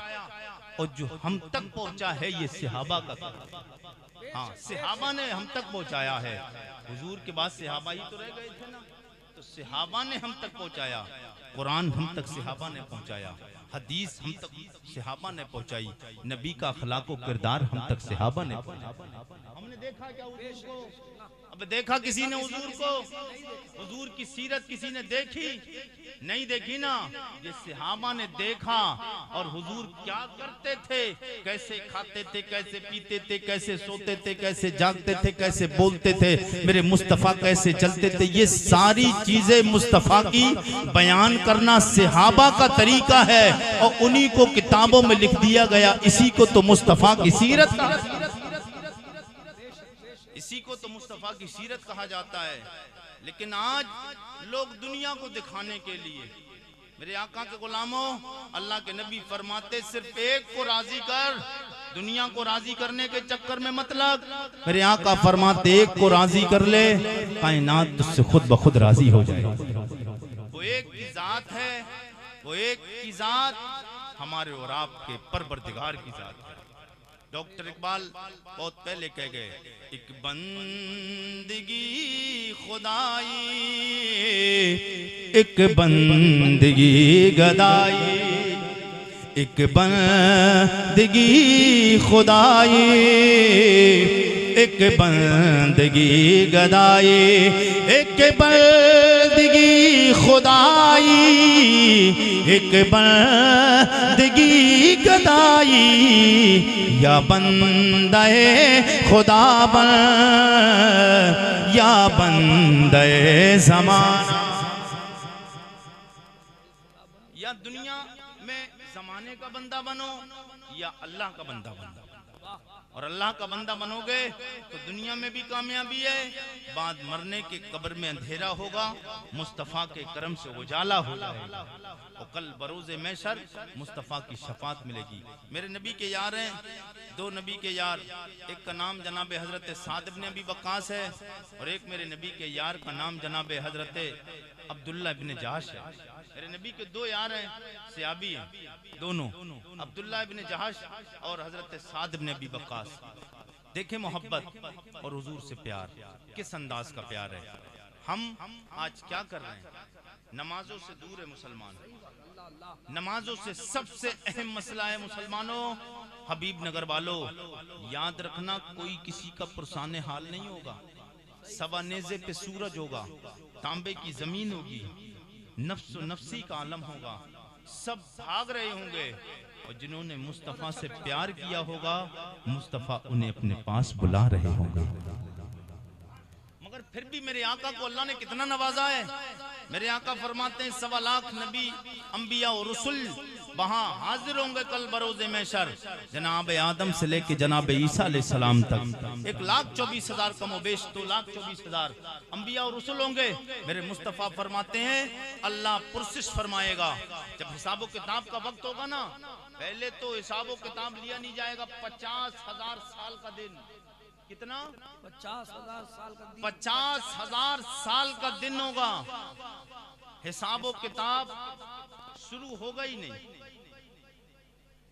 और जो हम तक पहुँचा है ये सहाबा का करम। हाँ, सहाबा ने हम तक पहुँचाया है, हुजूर के बाद सहाबा ही तो रह गए थे ना, तो सहाबा ने हम तक पहुँचाया, कुरान हम तक सहाबा ने पहुँचाया, हदीस हम तक सहाबा ने पहुँचाई, नबी का अखलाक व किरदार हम तक सहाबा ने पहुँचाया। हमने देखा क्या हुजूर को? अब देखा किसी ने हुजूर को? हुजूर की सीरत किसी ने देखी? नहीं देखी ना। ये सहाबा ने देखा, और हुजूर क्या करते थे, कैसे खाते थे, कैसे पीते थे, कैसे सोते थे, कैसे जागते थे, कैसे बोलते थे, मेरे मुस्तफ़ा कैसे चलते थे, ये सारी चीजें मुस्तफ़ा की बयान करना सहाबा का तरीका है, और उन्हीं को किताबों में लिख दिया गया। इसी को तो मुस्तफ़ा की सीरत कहा, इसी को तो मुस्तफ़ा की सीरत कहा जाता है। लेकिन आज लोग दुनिया को दिखाने के लिए, मेरे आका के गुलामों, अल्लाह के नबी फरमाते सिर्फ एक को राजी कर, दुनिया को राजी करने के चक्कर में मत लग। मेरे आका फरमाते एक को राजी कर ले, कायनात तुझसे खुद ब खुद राजी हो जाए। वो एक की जात है, वो एक की जात हमारे और आपके परवरदिगार की जात है। डॉक्टर इकबाल बहुत पहले कह गए, एक बंदगी खुदाई, एक बंदगी गदाई, एक बंदगी खुदाई, एक बंदगी गदाई, एक बंदगी खुदाई, एक बंदगी गदाई, या बंदे खुदा बन या बंदे ज़माना। या दुनिया में जमाने का बंदा बनो या अल्लाह का बंदा बनो। और अल्लाह का बंदा बनोगे तो दुनिया में भी कामयाबी है, बाद मरने के कब्र में अंधेरा होगा, मुस्तफ़ा के करम से उजाला होगा, और कल बरोज़े महशर मुस्तफ़ा की शफात मिलेगी। मेरे नबी के यार हैं, दो नबी के यार, एक का नाम जनाब हजरत साद इब्न अबी वक्कास है और एक मेरे नबी के यार का नाम जनाब हजरत अब्दुल्ला इब्न जहाश है। मेरे नबी के दो यार हैं, सहाबी हैं दोनों, अब्दुल्ला इब्न जहाश और हजरत साद इब्न अबी वक्कास। देखे मोहब्बत और हुजूर से प्यार, किस अंदाज का प्यार है। हम आज क्या कर रहे हैं, नमाजों से दूर है मुसलमान। नमाजों से सबसे अहम मसला है मुसलमानों, हबीब नगर वालों, याद रखना कोई किसी का पुरसाने हाल नहीं होगा। सवा नेज़े पे सूरज होगा, तांबे की जमीन होगी, नफ्स नफ्सी का आलम होगा, सब भाग रहे होंगे, और जिन्होंने मुस्तफ़ा से प्यार किया होगा मुस्तफ़ा उन्हें अपने पास बुला रहे होंगे। मगर फिर भी मेरे आका को अल्लाह ने कितना नवाजा है। मेरे आका फरमाते हैं 1.25 लाख नबी अंबिया और रसूल वहां हाजिर होंगे कल बरोज़े महशर, जनाब आदम से लेके जनाब ईसा अलैहिस्सलाम तक 1,24,000 कमोबेश 2,24,000 अंबिया और रसूल होंगे। मेरे मुस्तफ़ा फरमाते हैं अल्लाह पुरसिश फरमाएगा, जब हिसाब किताब का वक्त होगा ना, पहले तो हिसाब किताब लिया नहीं जाएगा। 50,000 साल का दिन, कितना 50,000 साल का दिन, 50,000 साल का दिन होगा। हिसाब किताब शुरू होगा ही नहीं।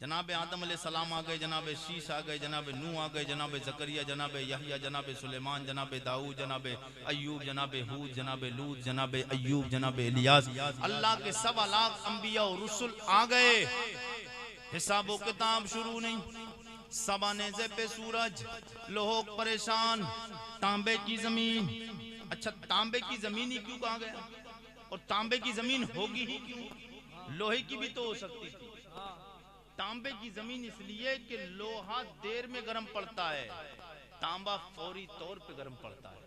जनाब आदम अलैहिस्सलाम आ गए, जनाब शीश आ गए, जनाब नूह आ गए, जनाब जकरिया, जनाब यहया, जनाब सुलेमान, जनाब दाऊद, जनाब अय्यूब, जनाब हूद, जनाब लूत, जनाब अय्यूब, जनाब इलियास, अल्लाह के 1.25 लाख अंबिया और रसूल आ गए। हिसाब किताब शुरू नहीं। सवा नेज़े पे सूरज, लोग परेशान, तांबे की जमीन। अच्छा, तांबे की जमीन ही क्यों कहा गया, और तांबे की जमीन होगी ही क्यों? लोहे की भी तो हो सकती थी। तांबे की जमीन इसलिए कि लोहा देर में गर्म पड़ता है, तांबा फौरी तौर पे गर्म पड़ता है,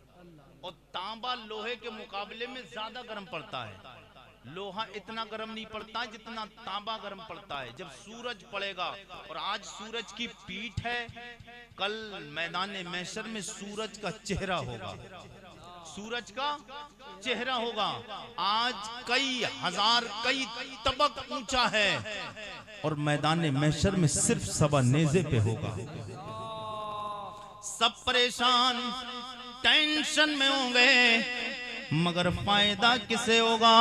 और तांबा लोहे के मुकाबले में ज्यादा गर्म पड़ता है। लोहा इतना गर्म नहीं पड़ता जितना तांबा गर्म पड़ता है। जब सूरज पड़ेगा, और आज सूरज की पीठ है, कल मैदान महशर में सूरज का चेहरा होगा, सूरज का चेहरा होगा। आज कई हजार कई तबक ऊंचा है, और मैदान महशर में सिर्फ सवा नेज़े पे होगा। सब परेशान टेंशन में होंगे, मगर फायदा किसे होगा?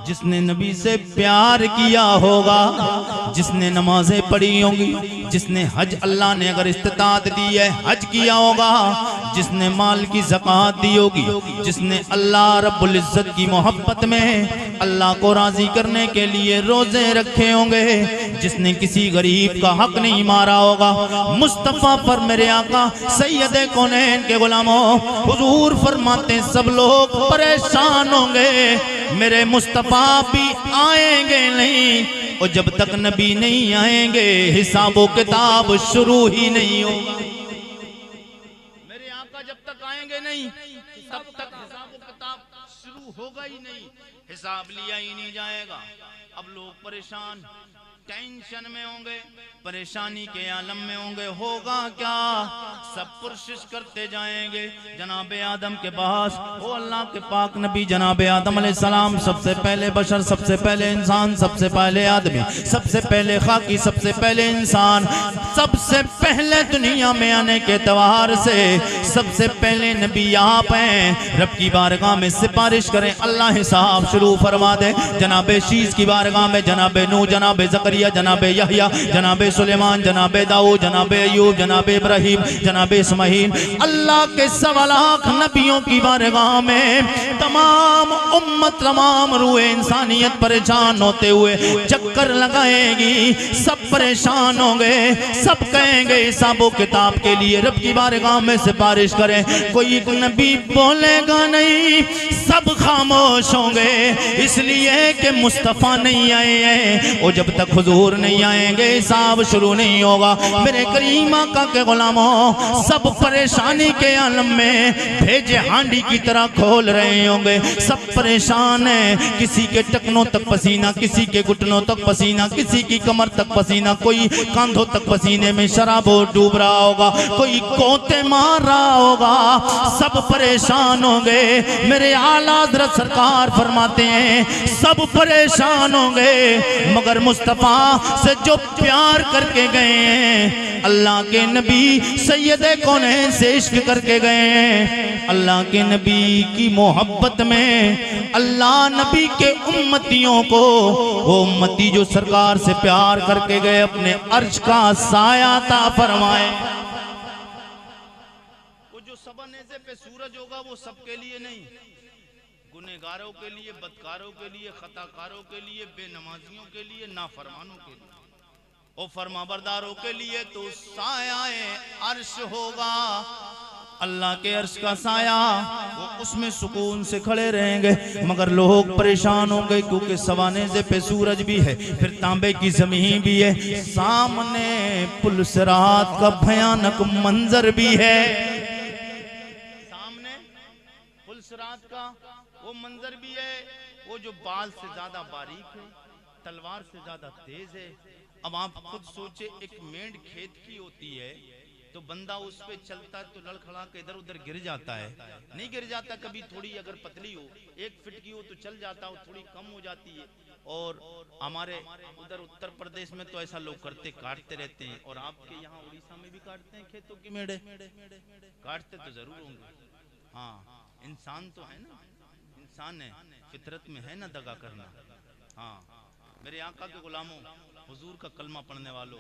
जिसने नबी से प्यार किया होगा, जिसने नमाजें पढ़ी होंगी, जिसने हज, अल्लाह ने अगर इस्तिताअत दी है, हज किया होगा, जिसने माल की ज़कात दी होगी, जिसने अल्लाह रब्बुल इज्जत की मोहब्बत में अल्लाह को राजी करने के लिए रोजे रखे होंगे, जिसने किसी गरीब का हक नहीं मारा होगा। मुस्तफ़ा पर मेरे आका सैयदे कौनैन के गुलामों, हुजूर फरमाते सब लोग परेशान होंगे, मेरे मुस्तफ़ा भी आएंगे नहीं, और जब तक नबी नहीं आएंगे हिसाबो किताब शुरू ही नहीं होगा। मेरे आका जब तक आएंगे नहीं तब तक हिसाबो किताब शुरू होगा ही नहीं, हिसाब लिया ही नहीं जाएगा। अब लोग परेशान टेंशन में होंगे, परेशानी के आलम में होंगे। होगा क्या? सब पुरशिश करते जाएंगे जनाब आदम के पास। ओ अल्लाह के पाक नबी जनाब आदम अलैहिस्सलाम, सबसे पहले बशर, सबसे पहले इंसान, सबसे पहले आदमी, सबसे पहले खाकी, सबसे पहले इंसान, सबसे पहले दुनिया में आने के एतबार से सबसे पहले नबी आप हैं। रब की बारगाह में सिफारिश करें, अल्लाह हिसाब शुरू फरमा दे। जनाब शीश की बारगाह में जनाब नूह, जनाब जकरिया, जकरिया, जनाब यहया, जनाब सुलेमान, जनाब दाऊद, जनाब अयूब, जनाब इब्राहिम, जनाब इस्माइल, अल्लाह के 1.25 लाख नबियों की बारगाह में तमाम उम्मत, तमाम रूए इंसानियत परेशान होते हुए चक्कर लगाएगी। सब परेशान होंगे, सब कहेंगे हिसाबो किताब के लिए रब की बारगाह में सिफारिश करें। कोई एक नबी बोलेगा नहीं, सब खामोश होंगे, इसलिए कि मुस्तफ़ा नहीं आए हैं। और जब तक हुजूर नहीं आएंगे हिसाब शुरू नहीं होगा। मेरे करीम आका के गुलामों, सब परेशानी के आलम में भेजे हांडी की तरह खोल रहे होंगे। सब परेशान हैं, किसी के टकनों तक पसीना, किसी के घुटनों तक पसीना, किसी की कमर तक पसीना, कोई कंधों तक पसीने में शराबो डूब रहा होगा, कोई कोते मार रहा होगा। सब परेशान होंगे। मेरे आला हज़रत सरकार फरमाते हैं सब परेशान होंगे, मगर मुस्तफ़ा से जो प्यार करके गए हैं, अल्लाह के नबी सैयदे कौनैन से इश्क करके गए हैं, अल्लाह के नबी की मोहब्बत में अल्लाह नबी के उम्मतियों को, वो उम्मती जो सरकार से प्यार करके गए, अपने अर्श का साया ता फरमाए। वो जो सबनेज़े पे सूरज होगा वो सबके लिए नहीं, गुनहगारों के लिए, बदकारों के लिए, खताकारों के लिए, बेनमाजियों के लिए, नाफरमानों के लिए और फरमाबरदारों के लिए तो सायाए अर्श होगा, अल्लाह के अर्श का साया। वो उसमें सुकून से खड़े रहेंगे। मगर लोग परेशान होंगे क्योंकि सवानेज़े पे सूरज भी है, फिर तांबे की जमीन भी है, सामने पुल सिरात का भयानक मंजर भी है, सामने पुल सिरात का वो मंजर भी है। वो जो बाल से ज्यादा बारीक है, तलवार से ज्यादा तेज है। अब आप खुद सोचे, एक मेंढ खेत की होती है तो बंदा उस पे चलता है तो लड़खड़ा के इधर उधर गिर जाता है, नहीं गिर जाता कभी, थोड़ी अगर पतली हो, 1 फीट की हो तो चल जाता हो, थोड़ी कम हो जाती है। और हमारे उधर उत्तर प्रदेश में तो ऐसा लोग करते, काटते रहते हैं। और आपके यहाँ उड़ीसा में भी काटते हैं खेतों की मेढ़े, काटते तो जरूर होंगे। हाँ, इंसान तो है ना, इंसान है, फितरत में है ना दगा करना। हाँ, मेरे आका के गुलामों, हुजूर का कलमा पढ़ने वालों,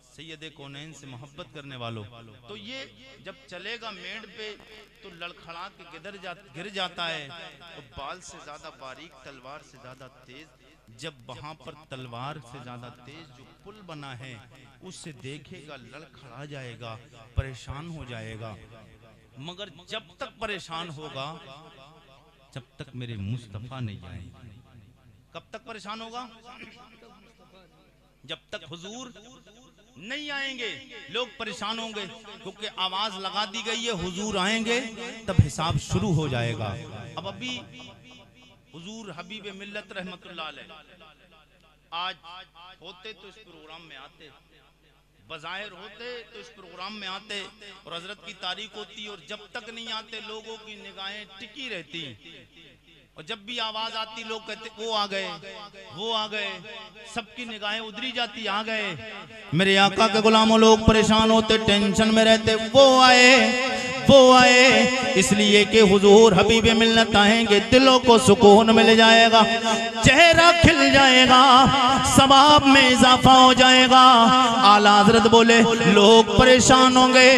सैयदे कौनैन से मोहब्बत करने वालों, तो ये जब चलेगा मेड़ पे तो लड़खड़ा के गिर जाता है। तो बाल से ज्यादा बारीक, तलवार से ज्यादा तेज। जब वहां पर तलवार से ज्यादा तेज जो पुल बना है उससे देखेगा, लड़खड़ा जाएगा, परेशान हो जाएगा। मगर जब तक परेशान होगा जब तक मेरे मुस्तफा नहीं आएंगे। कब तक परेशान होगा? जब तक हुजूर नहीं आएंगे लोग परेशान होंगे, क्योंकि आवाज लगा दी गई है हुजूर आएंगे तब हिसाब शुरू हो जाएगा। अब अभी हुजूर हबीब मिल्लत रहमतुल्लाह अलैह आज होते तो इस प्रोग्राम में आते, बज़ाहिर होते तो इस प्रोग्राम में आते और हजरत की तारीख होती, और जब तक नहीं आते लोगों की निगाहें टिकी रहती, और जब भी आवाज आती लोग कहते वो आ गए, वो आ गए, सबकी निगाहें उधरी जाती, आ गए। मेरे आका के गुलामों, लोग परेशान होते, टेंशन में रहते, वो आए, वो आए, इसलिए कि हुजूर हबीब मिल्लत आएंगे, दिलों को सुकून मिल जाएगा, चेहरा खिल जाएगा, सवाब में इजाफा हो जाएगा। आला हजरत बोले लोग परेशान होंगे।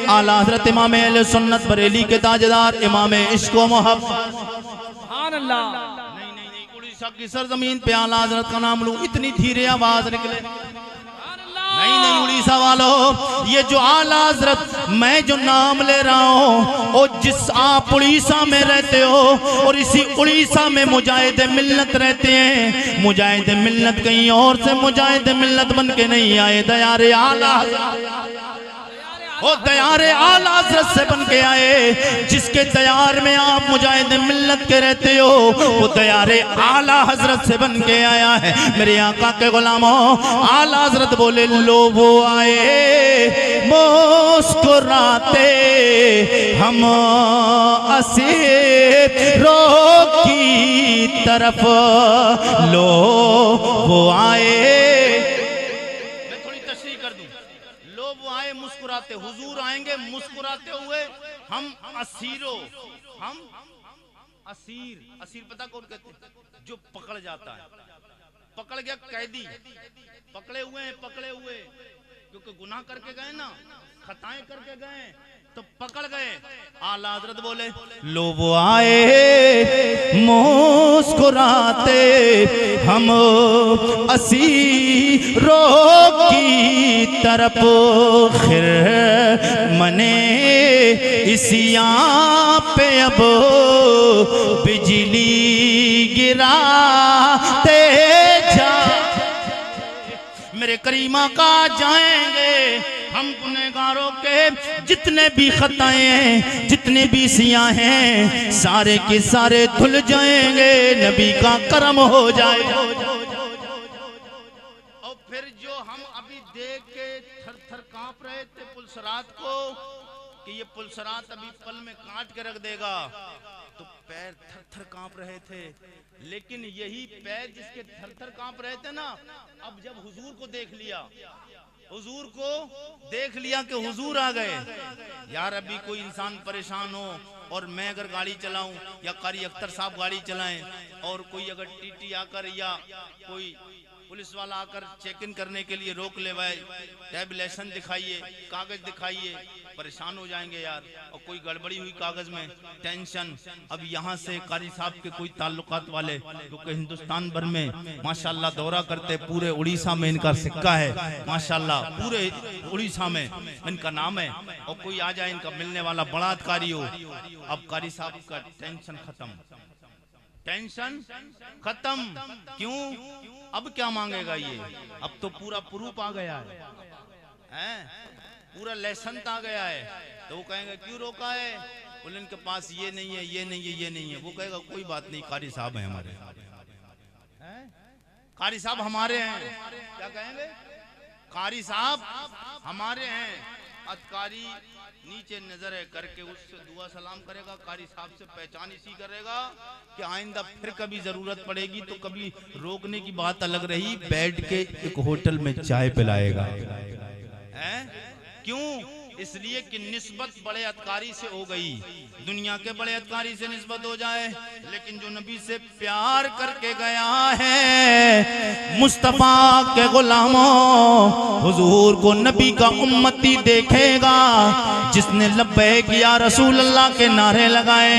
आला हजरत इमाम अहले सुन्नत बरेली के ताजदार इमाम इश्क व मोहब्बत, नहीं, उड़ीसा की सरजमीन पे आला हजरत का नाम लूं, इतनी धीरे आवाज निकले। नहीं उड़ीसा वालों, ये जो आला हजरत मैं जो नाम ले रहा हूँ, और जिस आप उड़ीसा में रहते हो और इसी उड़ीसा में मुजाहिद मिल्लत रहते हैं, मुजाहिद मिल्लत कहीं और से मुजाहिद मिल्लत बन के नहीं आए, दयारे आला वो दयारे आला हज़रत से बन के आए। जिसके दयार में आप मुजाहिद मिल्लत के रहते हो, वो दयारे आला हज़रत से बन के आया है। मेरे आका के गुलामों, आला हज़रत बोले लो वो आए मुस्कुराते हम असीरों की तरफ, लो वो आए। मुस्कुराते हुजूर आएंगे, मुस्कुराते हुए हम असीरों, हम असीर, असीर पता कौन कहते हैं? जो पकड़ जाता है, पकड़ गया कैदी, पकड़े हुए क्योंकि गुनाह करके गए ना, खताएं करके गए तो पकड़ गए। आला हजरत बोले लो वो आए मुस्कुराते हम असीरों की तरफ, खिर मने इसिया पे अब बिजली गिराते जा। मेरे करीमा का जाएंगे हम गुनहगारों के जितने भी खताएं हैं, जितने भी सियां हैं, सारे के सारे धुल जाएंगे, नबी का करम हो जाए। और फिर जो हम अभी देख के थर थर कांप रहे थे पुलसरात को कि ये पुलसरात अभी पल में काट के रख देगा, तो पैर थर थर कांप रहे थे। लेकिन यही पैर जिसके थर थर कांप रहे थे ना, अब जब हुजूर को देख लिया, हुजूर को देख लिया कि हुजूर आ गए। यार अभी कोई इंसान परेशान हो और मैं अगर गाड़ी चलाऊं या कारी अख्तर साहब गाड़ी चलाएं और कोई अगर टीटी आकर या कोई पुलिस वाला आकर चेक इन करने के लिए रोक ले, भाई टैबलेशन दिखाइए, कागज दिखाइए, परेशान हो जाएंगे यार। और कोई गड़बड़ी हुई कागज में, टेंशन। अब यहाँ से कारी साहब के कोई ताल्लुकात वाले क्योंकि हिंदुस्तान भर में माशाल्लाह दौरा करते, पूरे उड़ीसा में इनका सिक्का है माशाल्लाह, पूरे उड़ीसा में इनका नाम है। और कोई आ जाए इनका मिलने वाला बड़ा अधिकारी हो, अब कारी साहब का टेंशन खत्म, टेंशन खत्म। क्यों? अब क्या मांगेगा ये? अब तो पूरा प्रूफ आ गया है, पूरा लाइसेंस आ गया है। तो वो कहेंगे क्यों रोका है? बोले इनके पास ये नहीं है, ये नहीं है, ये नहीं है। वो कहेगा कोई बात नहीं, कारी साहब हैं हमारे, कारी साहब हमारे हैं। क्या कहेंगे? कारी साहब हमारे हैं। अधिकारी नीचे नजर करके उससे दुआ सलाम करेगा, कारी साहब से पहचान इसी करेगा कि आइंदा फिर कभी जरूरत पड़ेगी तो कभी रोकने की बात अलग रही, बैठ के एक होटल में चाय पिलाएगा। क्यों? इसलिए कि निस्बत बड़े अधिकारी से हो गई, दुनिया के बड़े अधिकारी से निस्बत हो जाए, लेकिन जो नबी से प्यार करके गया है, मुस्तफा के गुलामों, हुजूर को नबी का उम्मती देखेगा जिसने लब्बैक या रसूल अल्लाह के नारे लगाए,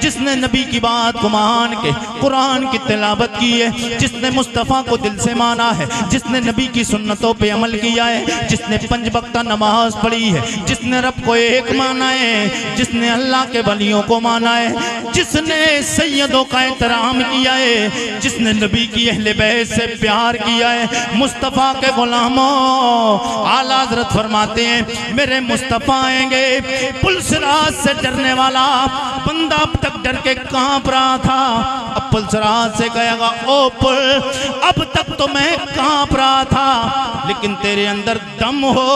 जिसने नबी की बात को मान के कुरान की तिलावत की है, जिसने मुस्तफा को दिल से माना है, जिसने नबी की सुन्नतों पे अमल किया है, जिसने 5 वक्त नमाज पढ़ी है, जिसने रब को एक माना है, जिसने अल्लाह के वलियों को माना है, जिसने सैयदों का एहतराम किया है, जिसने नबी की अहले बैत से प्यार किया है, मुस्तफ़ा के गुलामों, आला हज़रत फरमाते हैं मेरे मुस्तफ़ा आएंगे। पुलसरात से डरने वाला बंदा अब तक डर के कांप रहा था, अब पुलसरात से कहेगा ओ पुल, अब तक तो मैं कांप रहा था, लेकिन तेरे अंदर दम हो,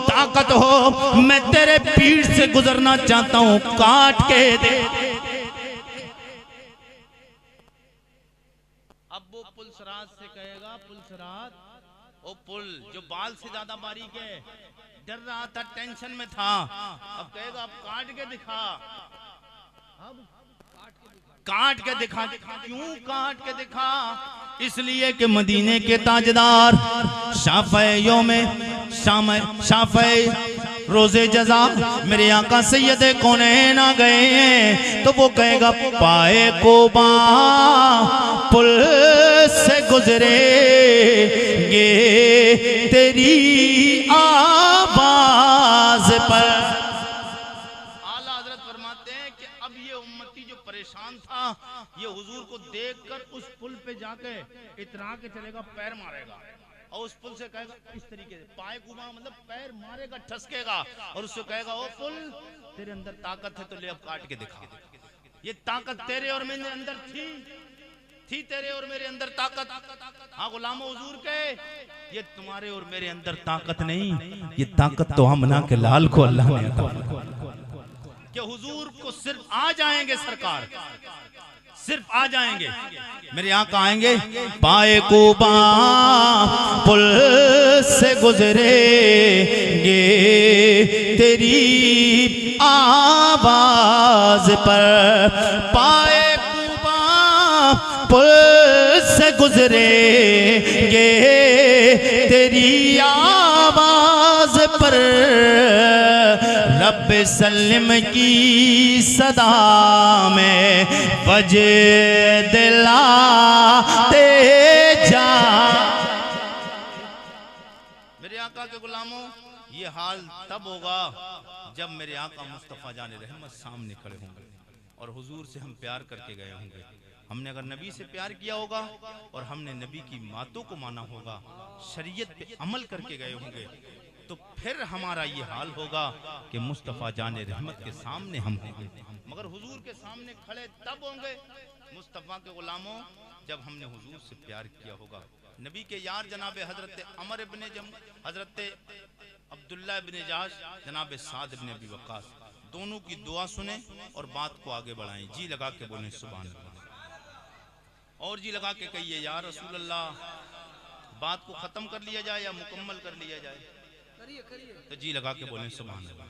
ताकत हो, मैं तेरे पीठ से गुजरना चाहता हूं, काट के दे। अब वो पुलसरात से कहेगा, पुलसरात ओ पुल जो बाल से ज्यादा बारीक है, डर रहा था, टेंशन में था, अब कहेगा अब काट के दिखा, अब काट के दिखा। क्यों काट के दिखा? इसलिए कि मदीने के ताजदार शाफ़ियों में शाफ़ी रोजे जजा मेरे आका सैयदे कौनैन आ गए हैं, तो वो कहेगा पाए कोबा पुल से गुजरे गे तेरी आवाज पर। आला हज़रत फरमाते हैं कि अब ये उम्मती जो परेशान था, ये हुजूर को देखकर उस पुल पे जाके इतरा के चलेगा, पैर मारेगा और उस पुल से कहेगा इस तरीके से, पाए कुमा मतलब पैर मारेगा, ठसकेगा, और उससे कहेगा ओ पुल तेरे अंदर ताकत है तो ले अब काट के दिखा। ये ताकत तेरे और मेरे अंदर थी तेरे और मेरे अंदर ताकत। हाँ गुलामो हुजूर के, ये तुम्हारे और मेरे अंदर ताकत नहीं, ये ताकत तो हमना के लाल को अल्लाह ने अता कि हुजूर को सिर्फ आ जाएंगे सरकार, सिर्फ आ जाएंगे मेरे आका आएंगे, पाए कुबा पुल से गुजरेंगे तेरी आवाज पर, पाए कुबा पुल से गुजरेंगे तेरी आवाज पर, रब सल्लम की सदा में वजह दिलाते जा। मेरे आका के गुलामों, ये हाल तब होगा जब मेरे आका मुस्तफ़ा जाने रहमत सामने खड़े होंगे और हुजूर से हम प्यार करके गए होंगे। हमने अगर नबी से प्यार किया होगा और हमने नबी की बातों को माना होगा, शरीयत पे अमल करके गए होंगे, तो फिर हमारा ये हाल होगा कि मुस्तफ़ा जाने रहमत के सामने हम होंगे। मगर हुजूर के सामने खड़े तब होंगे मुस्तफ़ा के गुलामों जब हमने हुजूर से प्यार किया होगा। नबी के यार जनाब हजरत अमर इब्ने हजरत अब्दुल्ला इब्ने जहाश, जनाब साद इब्ने अबी वक्कास, दोनों की दुआ सुने और बात को आगे बढ़ाएं। जी लगा के बोलें सुभान अल्लाह, और जी लगा के कहिए या रसूल अल्लाह, बात को खत्म कर लिया जाए या मुकम्मल कर लिया जाए? तो जी लगा के बोलें सुभान अल्लाह।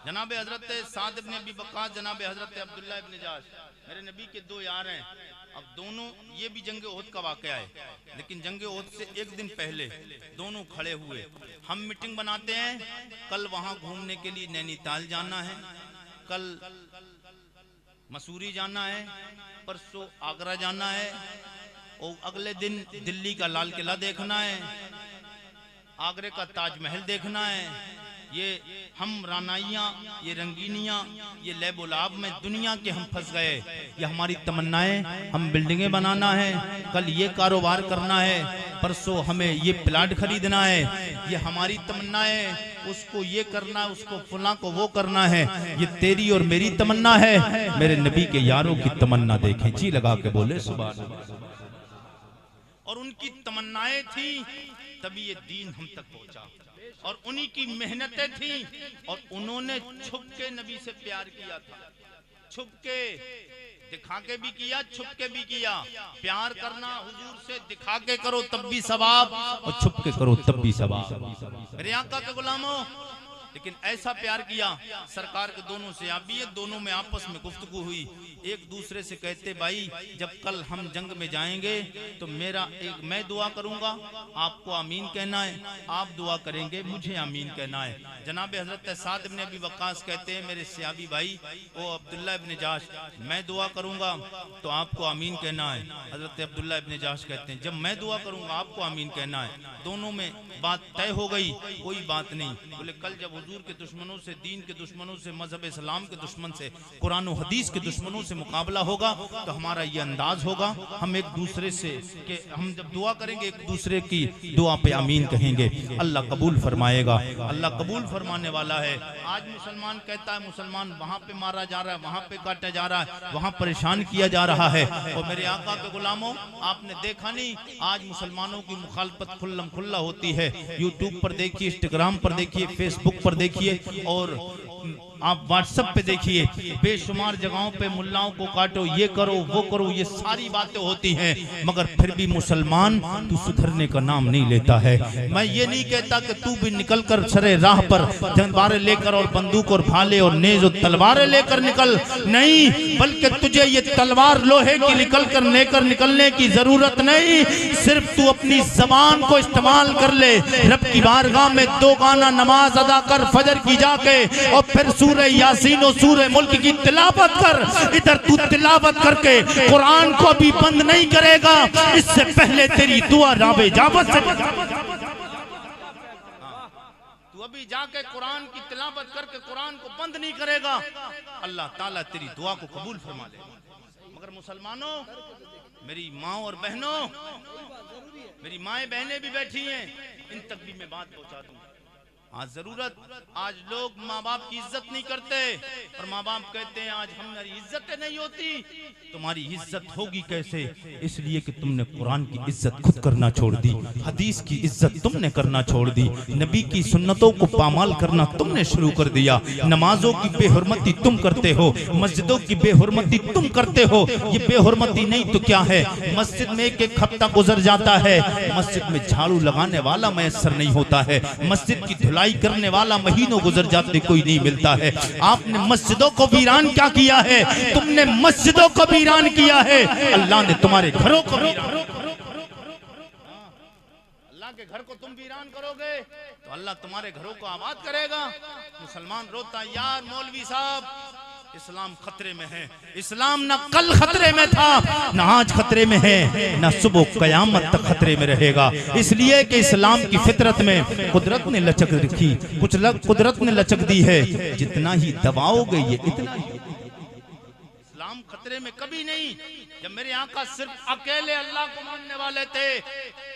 जनाब हजरत साद इब्ने अबी वक्कास, जनाब हजरत अब्दुल्ला इब्ने जहाश मेरे नबी के दो यार हैं। अब दोनों, ये भी जंग ओहद का वाकया है, लेकिन जंग ओहद से एक दिन पहले दोनों खड़े हुए। हम मीटिंग बनाते हैं, कल वहां घूमने के लिए नैनीताल जाना है, कल मसूरी जाना है, परसों आगरा जाना है, और अगले दिन दिल्ली का लाल किला देखना है, आगरे का ताजमहल देखना है। ये हम रानाइयाँ, ये रंगीनियाँ, ये लैबोलाब में दुनिया के हम फंस गए। ये हमारी तमन्नाएं, हम बिल्डिंगें बनाना है, कल ये कारोबार करना है, परसों हमें ये प्लाट खरीदना है, ये हमारी तमन्नाएं, उसको ये करना है, उसको फुला को वो करना है। ये तेरी और मेरी तमन्ना है, मेरे नबी के यारों की तमन्ना देखें। जी लगा के बोले सुभान अल्लाह। और उनकी तमन्नाएं थी तभी ये दीन हम तक पहुंचा, और उन्हीं की मेहनतें थी, और उन्होंने छुप के नबी से प्यार किया था। छुप के, दिखा के भी किया, छुप के भी किया। प्यार करना हुजूर से दिखा के करो तब भी सवाब, और छुप के करो तब भी सवाब। मेरे आका के गुलामों, लेकिन ऐसा प्यार किया। सरकार के दोनों से आप भी है, दोनों में आपस में गुफ्तगू हुई। एक दूसरे से कहते, भाई जब कल हम जंग में जाएंगे तो मेरा एक, मैं दुआ करूंगा, आपको आमीन कहना है, आप दुआ करेंगे, मुझे आमीन कहना है। जनाब हजरत साद इब्ने अबी वक्कास कहते हैं, मेरे सियाबी भाई वो अब्दुल्ला इब्ने जहाश, मैं दुआ करूंगा तो आपको आमीन कहना है। हजरत अब्दुल्ला इब्ने जहाश कहते हैं, जब मैं दुआ करूंगा आपको आमीन कहना है। दोनों में बात तय हो गई, कोई बात नहीं। बोले कल जब हुजूर के दुश्मनों से, दीन के दुश्मनों से, मजहब इस्लाम के दुश्मन से, कुरान और हदीस के दुश्मनों से मुकाबला होगा तो हमारा ये अंदाज होगा, हम एक दूसरे से कि हम जब दुआ करेंगे एक दूसरे की दुआ पे आमीन कहेंगे, अल्लाह कबूल फरमाएगा। अल्लाह कबूल फरमाने वाला है। आज मुसलमान कहता है मुसलमान वहां पे मारा जा रहा है, वहां पे काटा जा रहा है, वहां परेशान किया जा रहा है। और मेरे आका के गुलामों, आपने देखा नहीं, आज मुसलमानों की मुखालफत खुल्लम खुल्ला होती है। यूट्यूब पर देखिए, इंस्टाग्राम पर देखिए, फेसबुक पर देखिए, और आप व्हाट्सएप पे देखिए, बेशुमार जगहों पे मुल्लाओं को काटो, ये करो वो करो, ये सारी बातें होती हैं, मगर फिर भी मुसलमान तू सुधरने का नाम नहीं लेता है। मैं ये नहीं कहता कि तू भी निकल कर सरे राह पर तलवारें लेकर और बंदूक और भाले और नेज और तलवारें लेकर निकल, नहीं, बल्कि तुझे ये तलवार लोहे की लेकर निकलने की जरूरत नहीं। सिर्फ तू अपनी जबान को इस्तेमाल कर ले, रब की बारगाह में 2 गाना नमाज अदा कर फजर की जाके, और फिर सूरह यासीन और सूरह मुल्क की तिलावत कर। इधर तू तिलावत करके कुरान को भी बंद नहीं करेगा, इससे पहले तेरी दुआ राबे जावत से, तू अभी जाके कुरान की तिलावत करके कुरान को बंद नहीं करेगा, अल्लाह ताला तेरी दुआ को कबूल फरमा ले। मगर मुसलमानों, मेरी माँ और बहनों, मेरी माएँ बहनें भी बैठी हैं, इन तक भी मैं बात पहुंचा दूं। आज जरूरत, आज लोग माँ बाप की इज्जत नहीं करते, और माँ बाप कहते हैं आज हमारी इज्जतें नहीं होती। तुम्हारी इज्जत होगी कैसे? इसलिए कि तुमने कुरान की इज्जत खुद करना छोड़ दी, हदीस की इज्जत तुमने करना छोड़ दी, नबी की सुन्नतों को पामाल करना तुमने शुरू कर दिया। नमाजों की बेहुरमती तुम करते हो, मस्जिदों की बेहुरमती तुम करते हो। ये बेहुरमती नहीं तो क्या है? मस्जिद में एक हफ्ता गुजर जाता है, मस्जिद में झाड़ू लगाने वाला मैसर नहीं होता है, मस्जिद की धुलाई करने वाला महीनों गुजर जाते कोई नहीं मिलता है। आपने मस्जिदों को वीरान क्या किया है? तुमने मस्जिदों को वीरान किया है, अल्लाह ने तुम्हारे घरों को वीरान। के घर को तुम वीरान करोगे तो अल्लाह तुम्हारे घरों को आबाद करेगा। मुसलमान रोता यार मौलवी साहब इस्लाम खतरे में है। इस्लाम ना कल खतरे में था, ना आज खतरे में है, ना सुबह कयामत तक खतरे में रहेगा। इसलिए कि इस्लाम की फितरत में कुदरत ने लचक रखी, कुदरत ने लचक दी है, जितना ही दबाओगे ये इतना ही। इस्लाम खतरे में कभी नहीं। जब मेरे आका सिर्फ अकेले अल्लाह को मानने वाले थे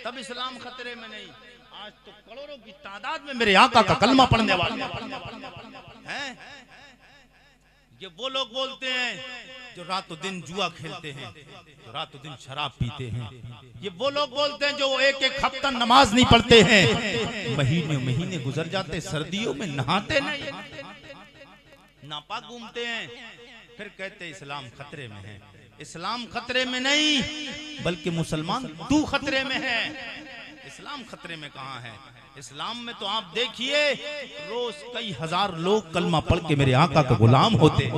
तब इस्लाम खतरे में नहीं। आज तो करोड़ों की तादाद में मेरे आका का कलमा पढ़ने वाले हैं। ये वो लोग बोलते हैं जो रातों दिन जुआ खेलते हैं, जो रातों दिन शराब पीते हैं। ये वो लोग बोलते हैं जो एक एक हफ्ता नमाज नहीं पढ़ते हैं, महीने महीने गुजर जाते, सर्दियों में नहाते नहीं, नापाक घूमते हैं, फिर कहते इस्लाम खतरे में है। इस्लाम खतरे में नहीं बल्कि मुसलमान तू खतरे में है। इस्लाम खतरे में कहाँ है? इस्लाम में तो आप देखिए रोज कई हजार लोग कलमा पढ़ के मेरे आका का गुलाम होते।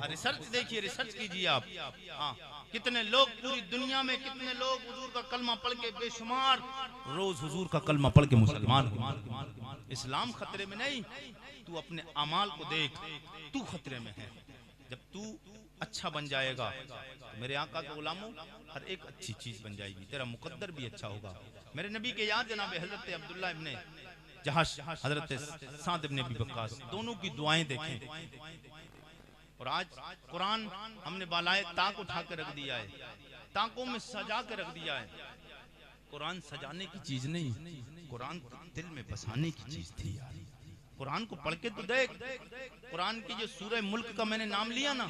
रिसर्च देखिए, रिसर्च कीजिए आप। हाँ, कितने लोग पूरी दुनिया में, कितने लोग हुजूर का कलमा पढ़ के बेशुमार रोज हुजूर का कलमा पढ़ के मुसलमान। इस्लाम खतरे में नहीं, तू अपने अमाल को देख, तू खतरे में है। जब तू अच्छा बन जाएगा तो मेरे आका के गुलामों हर एक अच्छी चीज बन जाएगी, तेरा मुकद्दर भी अच्छा होगा। मेरे नबी के याद जनाब हजरत अब्दुल्ला इब्ने जहाश, हजरत साद इब्ने अबी वक्कास, दोनों की दुआएं देखें। और आज कुरान हमने बालाए ताक उठा के रख दिया है, ताकों में सजा के रख दिया है। कुरान सजाने की चीज नहीं, कुरान दिल में बसाने की चीज थी यार। कुरान को पढ़ के तो देख। कुरान की जो सूरह मुल्क का मैंने नाम लिया ना,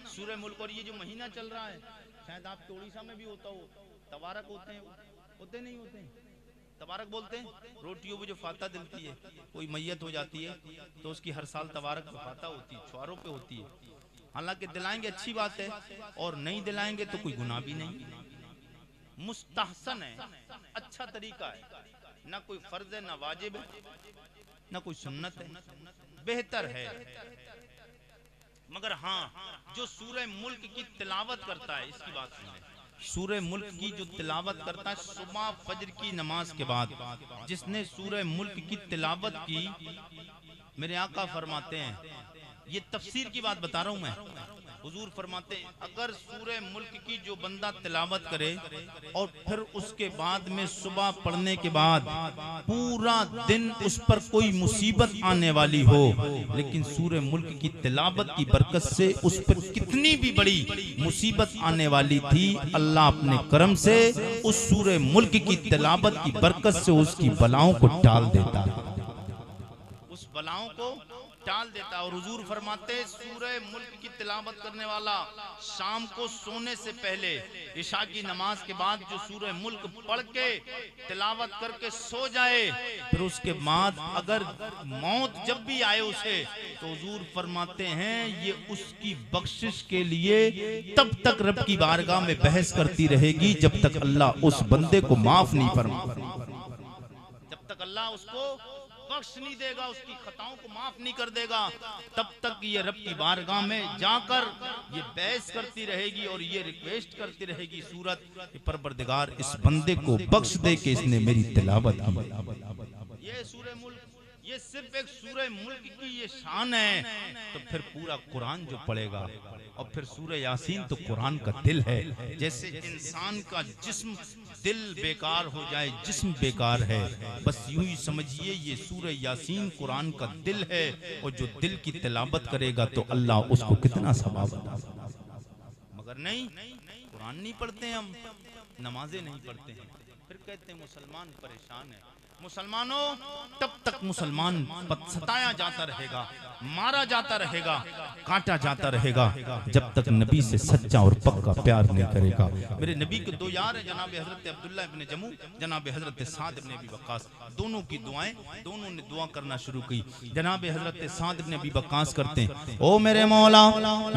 सूरह मुल्क, और ये जो महीना चल रहा है, शायद आपके उड़ीसा में भी होता हो, तबारक होते हैं, होते नहीं होते हैं? तबारक बोलते हैं। रोटियों में जो फाता दिलती है, कोई मैयत हो जाती है तो उसकी हर साल तबारक पे फाता होती है, छुआरों पे होती है। हालांकि दिलाएंगे अच्छी बात है, और नहीं दिलाएंगे तो कोई गुनाह भी नहीं, मुस्तहसन है, अच्छा तरीका है। ना कोई फर्ज है, ना वाजिब है, ना कोई सुन्नत है, बेहतर है। मगर हाँ, जो सूरह मुल्क की तिलावत करता है, इसकी बात सुनिए, सूरह मुल्क की जो तिलावत करता है सुबह फजर की नमाज के बाद, जिसने सूरह मुल्क की तिलावत की, मेरे आका फरमाते हैं, ये तफसीर की बात बता रहा हूं मैं, हुजूर फरमाते हैं अगर सूरह मुल्क की जो बंदा तिलावत करे और फिर उसके बाद में सुबह पढ़ने के बाद पूरा दिन उस पर कोई मुसीबत आने वाली हो, लेकिन सूरह मुल्क की तिलावत की बरकत से उस पर कितनी भी बड़ी मुसीबत आने वाली थी, अल्लाह अपने करम से उस सूरह मुल्क की तिलावत की बरकत से उसकी बलाओं को टाल देता, उस बलाओं को टाल देता। और हुजूर फरमाते सूरह मुल्क की तिलावत करने वाला शाम को सोने से पहले इशा की नमाज के बाद जो सूरह मुल्क पढ़ के तिलावत करके सो जाए, फिर उसके बाद अगर मौत जब भी आए उसे, तो हुजूर फरमाते हैं ये उसकी बख्शिश के लिए तब तक रब की बारगाह में बहस करती रहेगी जब तक अल्लाह उस बंदे को माफ नहीं फरमाता, जब तक अल्लाह उसको बख्श नहीं देगा, उसकी खताओं को माफ नहीं कर देगा, तब तक ये रब की बारगाह में जाकर ये बहस करती रहेगी और ये रिक्वेस्ट करती रहेगी सूरत कि परवरदिगार इस बंदे को बख्श दे कि इसने मेरी तिलावत की। ये सूरह मुल्क, ये सिर्फ एक सूरह मुल्क की ये शान है। तो फिर पूरा कुरान जो पढ़ेगा, और फिर सूरह यासीन तो कुरान का दिल है। जैसे इंसान का जिस्म दिल बेकार हो जाए, जिस्म बेकार है, बस यूं ही समझिए ये सूरह यासीन कुरान का दिल है, और जो दिल की तिलावत करेगा तो अल्लाह उसको कितना सवाब देगा। मगर नहीं, कुरान नहीं पढ़ते हम, नमाजें नहीं पढ़ते हैं, फिर कहते हैं मुसलमान परेशान है। मुसलमानों, तब तक मुसलमान सताया जाता रहेगा, मारा जाता रहेगा, काटा जाता रहेगा, जब तक नबी से सच्चा और पक्का प्यार नहीं करेगा। मेरे नबी के दो यार हैं, जनाब हजरत अब्दुल्ला इब्ने जमू, जनाब हजरत साद इब्ने अबी वक्कास, दोनों की दुआएं, दोनों ने दुआ करना शुरू की। जनाब हजरत साद इब्ने अबी वक्कास करते हैं, ओ मेरे मौला,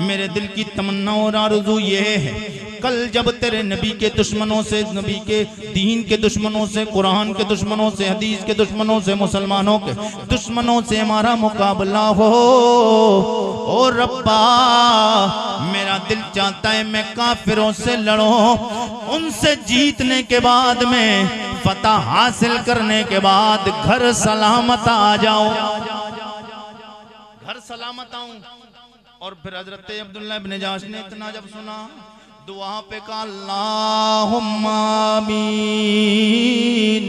मेरे दिल की तमन्ना और आरज़ू ये है, कल जब तेरे नबी के दुश्मनों से, नबी के दीन के दुश्मनों से, कुरान के दुश्मनों से, हदीस के दुश्मनों से, मुसलमानों के दुश्मनों से हमारा मुकाबला हो, ओ रब्बा मेरा दिल चाहता है मैं काफिरों से लड़ूं, उनसे जीतने के बाद में फतह हासिल करने के बाद घर सलामत आ जाओ, घर सलामत आऊं। और फिर हजरत अब्दुल्ला इब्न जहश ने इतना जब सुना, दुआ पे कहा अल्लाहुम्मा आमीन।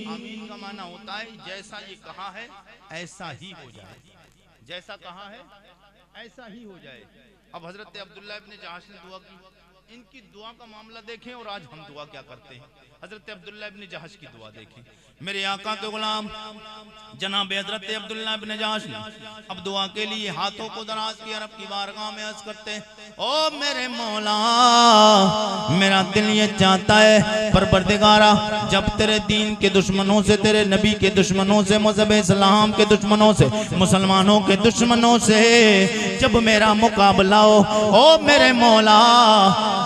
आमीन का माना होता है जैसा ये कहा है ऐसा ही हो जाए, जैसा कहा है ऐसा ही हो जाए। अब हजरत अब्दुल्ला इब्न जहश ने दुआ की, इनकी दुआ का मामला देखें और आज हम दुआ क्या करते हैं। हजरत अब्दुल्ला इब्न जहश की दुआ देखें। मेरे आका के गुलाम जनाब हजरत अब्दुल्ला इब्न जहश ने अब दुआ के लिए हाथों को दराज किया, रब की बारगाह में अर्ज करते, ओ मेरे मौला, मेरा दिल ये चाहता है परवरदिगारा, जब तेरे दीन के दुश्मनों से, तेरे नबी के दुश्मनों से, मज़हब इस्लाम के दुश्मनों से, मुसलमानों के दुश्मनों से जब मेरा मुकाबला हो, ओ मेरे मौला,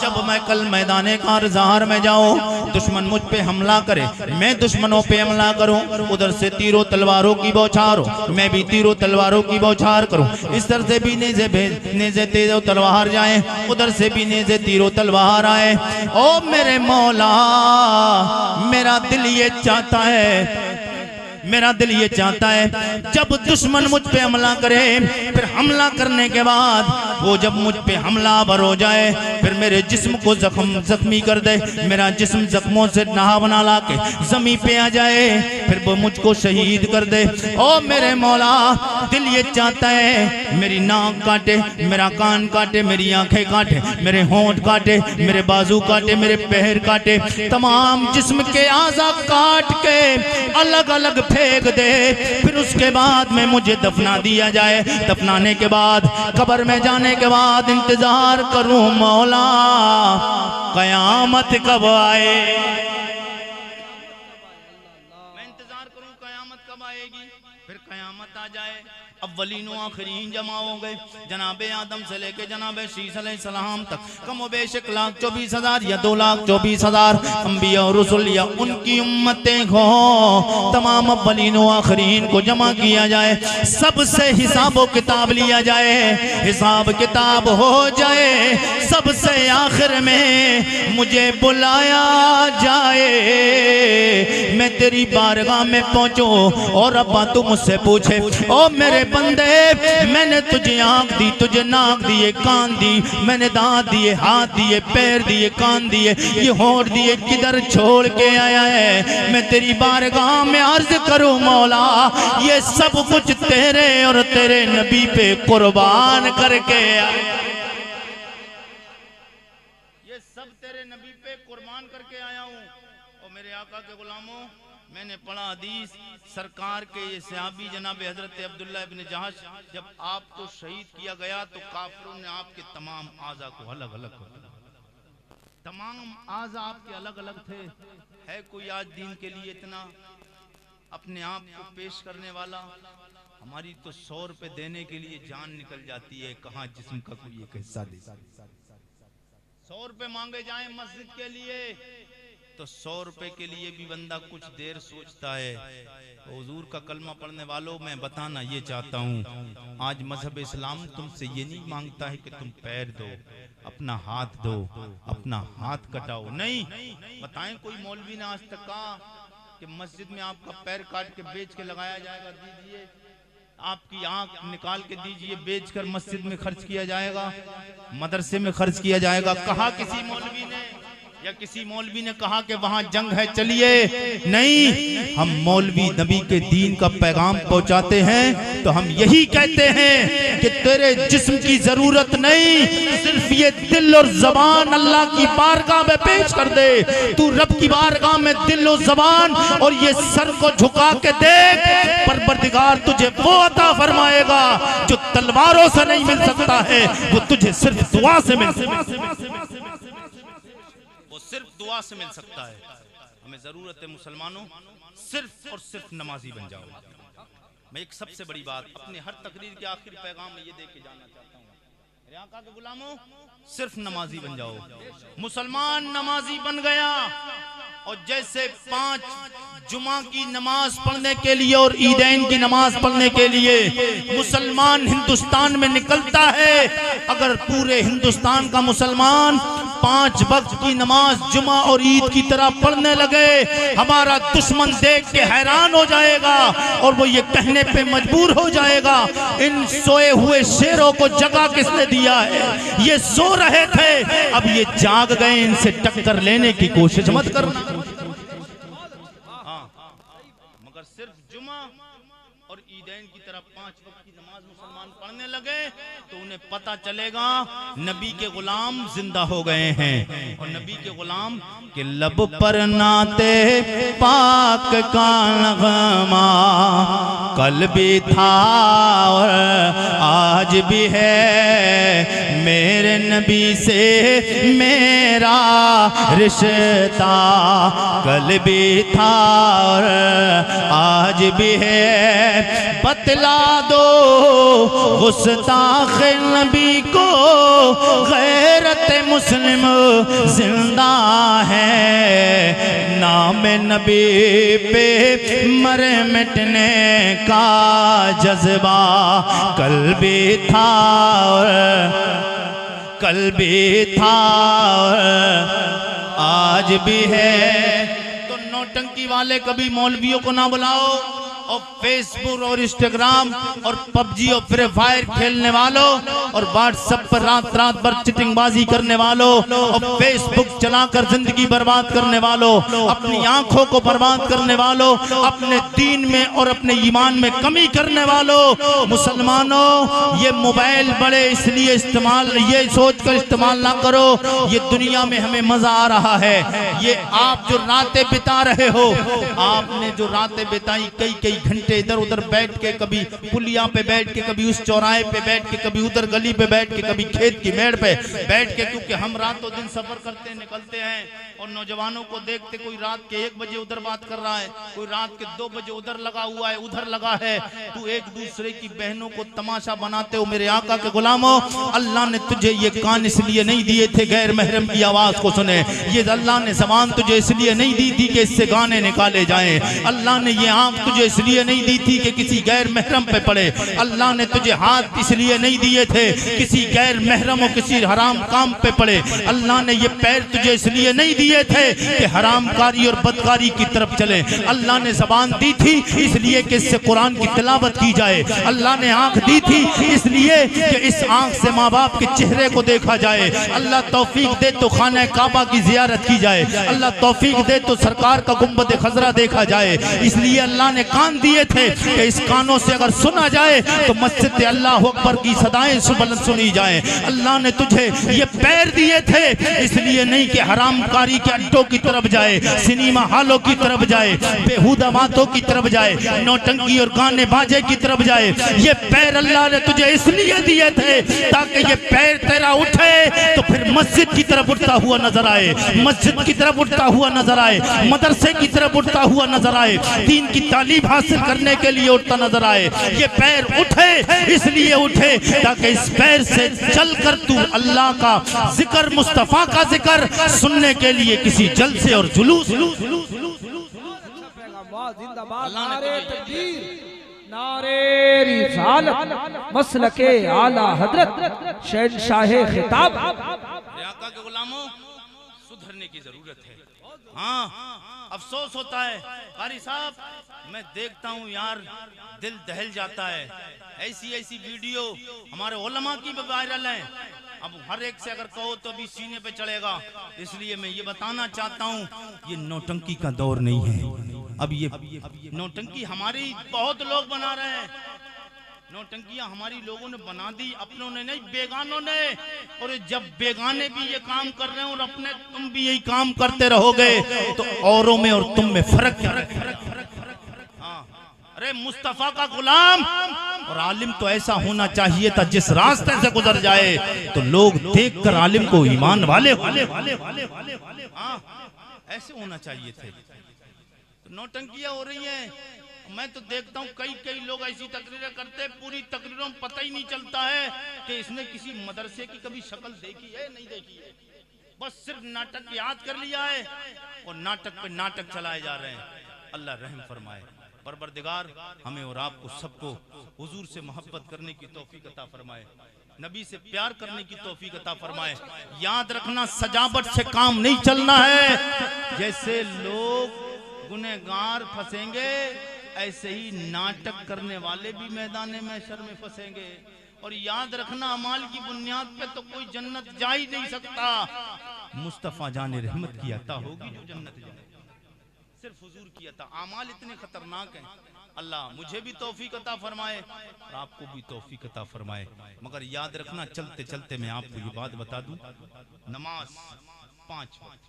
जब मैं कल मैदाने कारज़ार में जाऊं, दुश्मन मुझ पे हमला करे, मैं दुश्मनों पे हमला करूं, उधर से तीरों तलवारों की बौछार हो, मैं भी तीरों तलवारों की बौछार करूं, इस तरह से भी नेज़े तेज़ो तलवार जाए, उधर से भी नेज़े तीरों तलवार आए। ओ मेरे मौला, मेरा दिल ये चाहता है, मेरा दिल ये चाहता है जब दुश्मन मुझ पे हमला करे, फिर हमला करने के बाद वो जब मुझ पे हमलावर हो जाए, फिर मेरे जिस्म को जख्मी कर दे, मेरा जिस्म जख्मों से नहा बना ला के जमीन पे आ जाए, फिर वो मुझको शहीद कर दे। ओ मेरे मौला, दिल ये चाहता है मेरी नाक काटे, मेरा कान काटे, मेरी आंखें काटे, मेरे होंठ काटे, मेरे बाजू काटे, मेरे पैर काटे, तमाम जिस्म के आज़ा काट के अलग अलग फेंक दे, फिर उसके बाद में मुझे दफना दिया जाए। दफनाने के बाद कब्र में जाने के बाद इंतजार करूं मौला कयामत कब आए, मैं इंतजार करूं कयामत कब आएगी। फिर कयामत आ जाए, अव्वलीन व आखिरीन जमा हो गए, जनाबे आदम से लेके जनाबे शीस अलैहिस्सलाम तक कम व बेश 1,24,000 या 2,24,000 अंबिया और रसूल या उनकी उम्मतें हो, तमाम अव्वलीन व आखिरीन को जमा किया जाए, सबसे हिसाब व किताब लिया जाए, हिसाब किताब हो जाए, सबसे आखिर में मुझे बुलाया जाए, मैं तेरी बारगाह में पहुंचूं और अब्बा तू मुझसे पूछे, ओ मेरे बंदे, मैंने तुझे आंख दी, तुझे नाक दिए, कान दी, मैंने दांत दिए, हाथ दिए, पैर दिए, कान दिए, ये होंठ दिए, किधर छोड़ के आया है। मैं तेरी बारगाह में अर्ज करूं मौला, ये सब कुछ तेरे और तेरे नबी पे कुर्बान करके आया, ये सब तेरे नबी पे कुर्बान करके आया हूं। और मेरे आका के गुलामों, मैंने पढ़ा हदीस, सरकार के ये सहाबी जनाब हजरत अब्दुल्ला इब्न जहश, जब आपको शहीद किया गया तो काफिरों ने आपके तमाम आज़ा को अलग अलग कर दिया, तमाम आज़ा आपके अलग अलग थे। है कोई आज दीन के लिए इतना अपने आप को पेश करने वाला? हमारी तो 100 रुपए देने के लिए जान निकल जाती है, कहाँ जिस्म का कोई एक हिस्सा दे। 100 रुपए मांगे जाए मस्जिद के लिए तो 100 रुपए के लिए भी बंदा कुछ देर सोचता है। हुजूर का कलमा पढ़ने वालों, मैं बताना ये चाहता हूँ, आज मजहब इस्लाम तुमसे ये नहीं मांगता है कि तुम पैर दो, अपना हाथ दो, अपना हाथ कटाओ, नहीं। बताएं कोई मौलवी ने आज तक कहा कि मस्जिद में आपका पैर काट के बेच के लगाया जाएगा, दीजिए, आपकी आंख निकाल के दीजिए, बेचकर मस्जिद में खर्च किया जाएगा, मदरसे में खर्च किया जाएगा? कहा किसी मौलवी ने या किसी मौलवी ने कहा कि वहां जंग है चलिए? नहीं, हम मौलवी नबी के दीन का पैगाम पहुंचाते हैं तो हम यही कहते हैं कि तेरे जिस्म की जरूरत नहीं, सिर्फ ये दिल और जबान अल्लाह की बारगाह में पेश कर दे। तू रब की बारगाह में दिल और जबान और ये सर को झुका के देख, परवरदिगार तुझे वो अता फरमाएगा जो तलवारों से नहीं मिल सकता है, वो तुझे सिर्फ दुआ से मिल सकता है, सिर्फ दुआ से मिल सकता है। हमें जरूरत है मुसलमानों, सिर्फ और सिर्फ नमाजी बन जाओ। मैं एक सबसे बड़ी बात अपने हर तकरीर के आखिरी पैगाम में ये दे के जाना चाहता हूँ, मेरे आका के गुलामों, सिर्फ नमाजी बन जाओ। मुसलमान नमाजी बन गया और जैसे 5 जुमा की नमाज पढ़ने के लिए और ईदैन की नमाज पढ़ने के लिए मुसलमान हिंदुस्तान में निकलता है, अगर पूरे हिंदुस्तान का मुसलमान 5 वक्त की नमाज जुमा और ईद की तरह पढ़ने लगे, हमारा दुश्मन देख के हैरान हो जाएगा और वो ये कहने पे मजबूर हो जाएगा, इन सोए हुए शेरों को जगा किसने दिया है? ये सो रहे थे, अब ये जाग गए, इनसे टक्कर लेने की कोशिश मत करना। मगर सिर्फ जुमा और ईदैन की तरह 5 वक्त की नमाज मुसलमान पढ़ने लगे तो उन्हें पता चलेगा नबी के गुलाम जिंदा हो गए हैं। और नबी के गुलाम के लब पर नाते पाक का नगमा कल भी था और आज भी है, मेरे नबी से मेरा रिश्ता कल भी था और आज भी है। बतला दो गुस्ताख नबी को गैरत मुस्लिम जिंदा है, नाम नबी पे मरे मिटने का जज्बा कल भी था और कल भी था और आज भी है। तो नौटंकी वाले कभी मौलवियों को ना बुलाओ, और फेसबुक और इंस्टाग्राम और पबजी और फ्री फायर खेलने वालों और व्हाट्सएप पर रात रात भर चिटिंगबाजी करने वालों और फेसबुक चलाकर जिंदगी बर्बाद करने वालों, अपनी आंखों को बर्बाद करने वालों, अपने दीन में और अपने ईमान में कमी करने वालों, मुसलमानों ये मोबाइल बड़े इसलिए इस्तेमाल, ये सोचकर इस्तेमाल ना करो ये दुनिया में हमें मजा आ रहा है। ये आप जो रातें बिता रहे हो, आपने जो रातें बिताई कई घंटे इधर उधर बैठ के, कभी पुलिया पे बैठ के, कभी उस चौराहे पे बैठ के, कभी उधर गली पे बैठ के, कभी खेत की मेड़ पे बैठ के, क्योंकि हम रातों दिन सफर करते निकलते हैं और नौजवानों को देखते, कोई रात के 1 बजे उधर बात कर रहा है, कोई रात के 2 बजे उधर लगा हुआ है, उधर लगा है। तू एक दूसरे की बहनों को तमाशा बनाते हो। मेरे आका के गुलामों, अल्लाह ने तुझे ये कान इसलिए नहीं दिए थे गैर महरम की आवाज को सुने, ये अल्लाह ने ज़बान तुझे इसलिए नहीं दी थी कि इससे गाने निकाले जाएं, अल्लाह ने ये आंख तुझे इसलिए नहीं दी थी कि किसी गैर महरम पे पड़े, अल्लाह ने तुझे हाथ इसलिए नहीं दिए थे किसी गैर महरम और किसी हराम काम पे पड़े, अल्लाह ने ये पैर तुझे इसलिए नहीं दिए थे कि हरामकारी और बदकारी की तरफ चले, अल्लाह ने ज़बान दी थी इसलिए कि इससे कुरान की तिलावत की जाए, अल्लाह ने आंख दी थी इसलिए कि इस आंख से माँ बाप के चेहरे को देखा जाए, अल्लाह तौफीक दे तो खाना काबा की जियारत की जाए, अल्लाह तौफीक दे तो सरकार का गुंबद खजरा देखा जाए, इसलिए अल्लाह ने कान दिए थे कि इस कानों से अगर सुना जाए तो मस्जिद अल्लाह अकबर की सदाएं बुलंद सुनी जाए, अल्लाह ने तुझे ये पैर दिए थे इसलिए नहीं कि हरामकारी के अड्डों की तरफ जाए, सिनेमा हॉलों की तरफ जाए, बेहुदा बातों की तरफ जाए, नौटंकी और गाने बाजे की तरफ जाए, ये पैर अल्लाह ने तुझे इसलिए दिए थे ताकि ये पैर तेरा उठे तो फिर मस्जिद की तरफ उठता हुआ नजर आए, मस्जिद की तरफ उठता हुआ नजर आए, मदरसे की तरफ उठता हुआ नजर आए, दीन की तालीम हासिल करने के लिए उठता नजर आए, ये पैर उठे इसलिए उठे ताकि इस पैर से चलकर तू अल्लाह का जिक्र, मुस्तफा का जिक्र सुनने के लिए किसी जलसे और जुलूस नारे रिसालत मसलके आला हजरत शहंशाहे खिताब। आका के गुलामों, सुधरने की जरूरत है। हाँ, अफसोस होता है कारी साहब, मैं देखता हूँ यार दिल दहल जाता है, ऐसी ऐसी वीडियो हमारे उलमा की भी वायरल है। अब हर एक से अगर कहो तो अभी सीने पे चढ़ेगा, इसलिए मैं ये बताना चाहता हूँ ये नौटंकी का दौर नहीं है। अब ये नौटंकी हमारी बहुत लोग बना रहे हैं, नौटंकियां हमारी लोगों ने बना दी, अपनों ने नहीं बेगानों ने। और जब बेगाने भी ये काम कर रहे हैं और अपने तुम भी यही काम करते रहोगे तो औरों में और तुम में फर्क क्या है? अरे मुस्तफा का गुलाम और आलिम तो ऐसा होना चाहिए था जिस रास्ते से गुजर जाए तो लोग देखकर आलिम को ईमान वाले ऐसे होना चाहिए थे। तो नौटंकियां हो रही हैं, मैं तो देखता हूँ कई लोग ऐसी तकरीरें करते हैं, पूरी तकरीरों में पता ही नहीं चलता है कि इसने किसी मदरसे की कभी शक्ल देखी है नहीं देखी है, बस सिर्फ नाटक याद कर लिया है और नाटक पे नाटक चलाए जा रहे हैं। अल्लाह रहम फरमाए, परवरदिगार हमें और आपको सबको हुजूर से मोहब्बत करने की तौफीक अता फरमाए। नबी से प्यार करने की तौफीक अता फरमाए। याद रखना सजावट से काम नहीं चलना है। जैसे लोग गुनहगार फंसेंगे ऐसे ही नाटक करने वाले भी मैदान महशर में फंसेंगे। और याद रखना अमाल की बुनियाद पे तो कोई जन्नत जा ही नहीं सकता। मुस्तफा जाने रहमत की अता होगी जो जन्नत जाए, सिर्फ हुजूर की अता। अमाल इतने खतरनाक हैं। अल्लाह मुझे भी तौफीक अता फरमाए और आपको भी तौफीक अता फरमाए। मगर याद रखना चलते चलते मैं आपको ये बात बता दूं, नमाज 5 वक्त,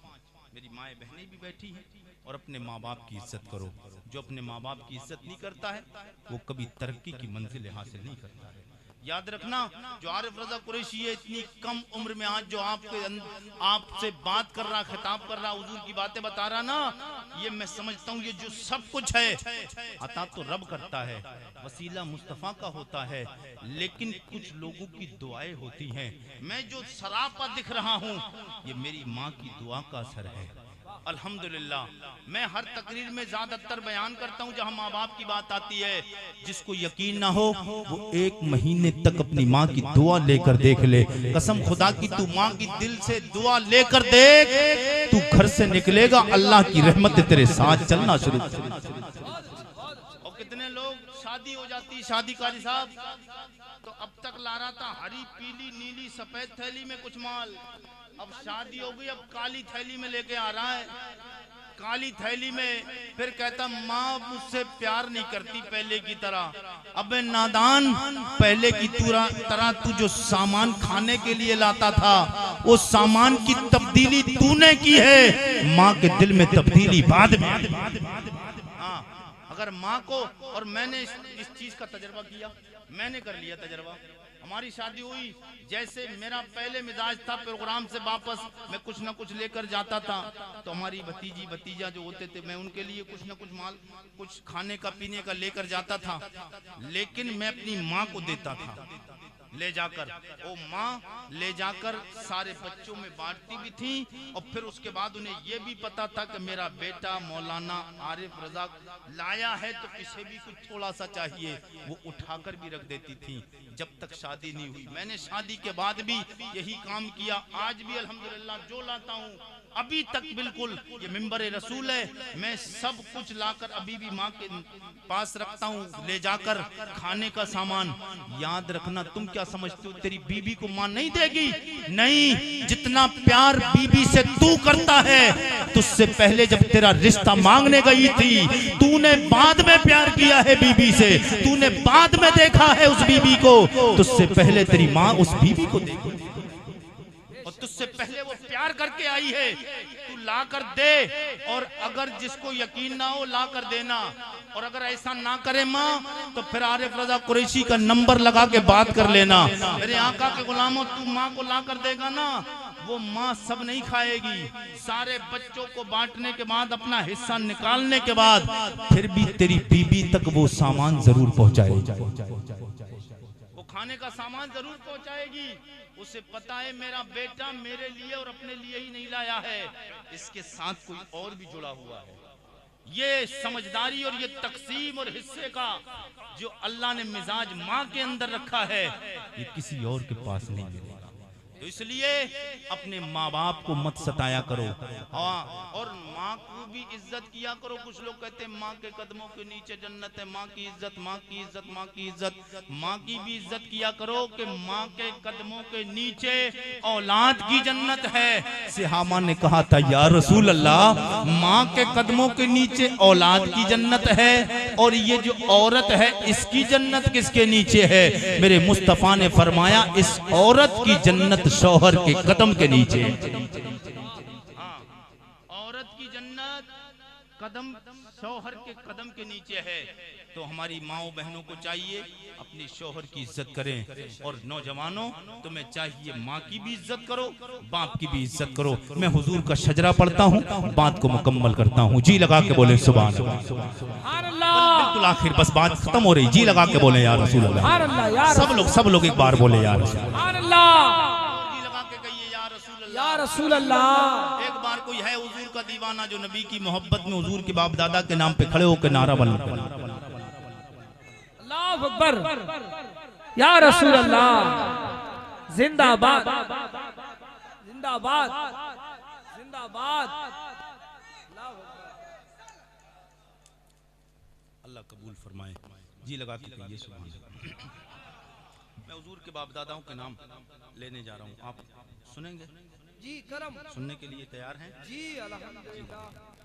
मेरी माए बहनें भी बैठी हैं, और अपने माँ बाप की इज्जत करो। जो अपने माँ बाप की इज्जत नहीं करता है वो कभी तरक्की की मंजिल हासिल नहीं करता है। याद रखना जो आरिफ रजा कुरैशी है, इतनी कम उम्र में आज जो आपसे बात कर रहा, खिताब कर रहा, हुजूर की बातें बता रहा ना, ये मैं समझता हूँ ये जो सब कुछ है अता तो रब करता है, वसीला मुस्तफा का होता है, लेकिन कुछ लोगों की दुआएं होती हैं। मैं जो सरापा दिख रहा हूँ ये मेरी माँ की दुआ का असर है। अल्हम्दुलिल्लाह मैं हर तकरीर में ज्यादातर बयान करता हूँ जहाँ माँ बाप की बात आती है, जिसको यकीन ना हो वो 1 महीने तक अपनी माँ की दुआ लेकर देख ले। कसम खुदा की तू माँ की दिल से दुआ लेकर देख, तू घर से निकलेगा अल्लाह की रहमत तेरे साथ चलना शुरू। और कितने लोग शादी हो जाती, शादी कारी साहब तो अब तक ला रहा था हरी पीली नीली सफेद थैली में कुछ माल, अब शादी हो गई अब काली थैली में लेके आ रहा है। काली थैली में फिर कहता माँ मुझसे प्यार नहीं करती पहले की तरह। अबे नादान, पहले की तरह तू जो सामान खाने के लिए लाता था वो सामान की तब्दीली तूने की है, माँ के दिल में तब्दीली बाद में। हाँ, अगर माँ को, और मैंने इस चीज का तजर्बा किया, मैंने कर लिया तजर्बा। हमारी शादी हुई, जैसे मेरा पहले मिजाज था प्रोग्राम से वापस मैं कुछ ना कुछ लेकर जाता था, तो हमारी भतीजी भतीजा जो होते थे मैं उनके लिए कुछ ना कुछ माल, कुछ खाने का पीने का लेकर जाता था, लेकिन मैं अपनी माँ को देता था ले जाकर। वो माँ ले जाकर सारे बच्चों में बांटती भी थी, और फिर उसके बाद उन्हें ये भी पता था कि मेरा बेटा मौलाना आरिफ रजा लाया है तो इसे भी कुछ थोड़ा सा चाहिए, वो उठाकर भी रख देती थी जब तक शादी नहीं हुई। मैंने शादी के बाद भी यही काम किया, आज भी अल्हम्दुलिल्लाह जो लाता हूँ अभी तक बिल्कुल ये मिंबर रसूल है, मैं सब कुछ लाकर अभी भी माँ के पास रखता हूँ, ले जाकर खाने का सामान। याद रखना, तुम क्या समझते हो तेरी बीबी को माँ नहीं देगी? नहीं, जितना प्यार बीबी से तू करता है, तुझसे पहले जब तेरा रिश्ता मांगने गई थी तूने बाद में प्यार किया है बीबी से, तूने बाद में देखा है उस बीबी को, तुझसे पहले तेरी माँ उस बीबी को देखी और तुझसे पहले वो प्यार करके आई है। तू ला कर दे, और अगर जिसको यकीन ना हो ला कर देना, और अगर ऐसा ना करे माँ तो फिर आरिफ रजा कुरैशी का नंबर लगा के बात कर लेना। मेरे आका के गुलामों, तू माँ को ला कर देगा ना, वो माँ सब नहीं खाएगी, सारे बच्चों को बांटने के बाद अपना हिस्सा निकालने के बाद फिर भी तेरी बीबी तक वो सामान जरूर पहुँचाएगी, वो खाने का सामान जरूर पहुँचाएगी। उसे पता है मेरा बेटा मेरे लिए और अपने लिए ही नहीं लाया है, इसके साथ कोई और भी जुड़ा हुआ है। ये समझदारी और ये तकसीम और हिस्से का जो अल्लाह ने मिजाज माँ के अंदर रखा है, ये किसी और के पास नहीं मिलेगा। तो इसलिए अपने माँ बाप को मत सताया करो, और माँ को भी इज्जत किया करो। कुछ लोग कहते हैं माँ के कदमों के नीचे जन्नत है, माँ की इज्जत, माँ की इज्जत, माँ की इज्जत। माँ की भी इज्जत किया करो कि माँ के कदमों के नीचे औलाद की जन्नत है। सहाबा ने कहा था या रसूल अल्लाह, माँ के कदमों के नीचे औलाद की जन्नत है, और ये जो औरत है इसकी जन्नत किसके नीचे है? मेरे मुस्तफा ने फरमाया इस औरत की जन्नत शौहर के कदम के नीचे। हाँ, औरत की जन्नत कदम शौहर के कदम के नीचे है। तो हमारी माओ बहनों को चाहिए अपनी शौहर की इज्जत करें, और नौजवानों तुम्हें चाहिए माँ की भी इज्जत करो, बाप की भी इज्जत करो। मैं हुजूर का शजरा पढ़ता हूँ, बात को मुकम्मल करता हूँ। जी लगा के बोले सुभान अल्लाह। बिल्कुल आखिर बस बात खत्म हो रही, जी लगा के बोले या रसूल अल्लाह। सब लोग एक बार बोले या रसूल अल्लाह, या रसूल अल्लाह। एक बार कोई है हुजूर का दीवाना जो नबी की मोहब्बत में हुजूर के बाप दादा के नाम पे खड़े होकर नारा बुलंद अल्लाह अकबर, या रसूल अल्लाह। जिंदाबाद जिंदाबाद जिंदाबाद। अल्लाह कबूल फरमाए। जी लगा के कहिए सुभान अल्लाह। मैं हुजूर के बाप दादाओं के नाम लेने जा रहा हूँ, आप सुनेंगे? जी करम। सुनने के लिए तैयार हैं? जी अल्हम्दुलिल्लाह।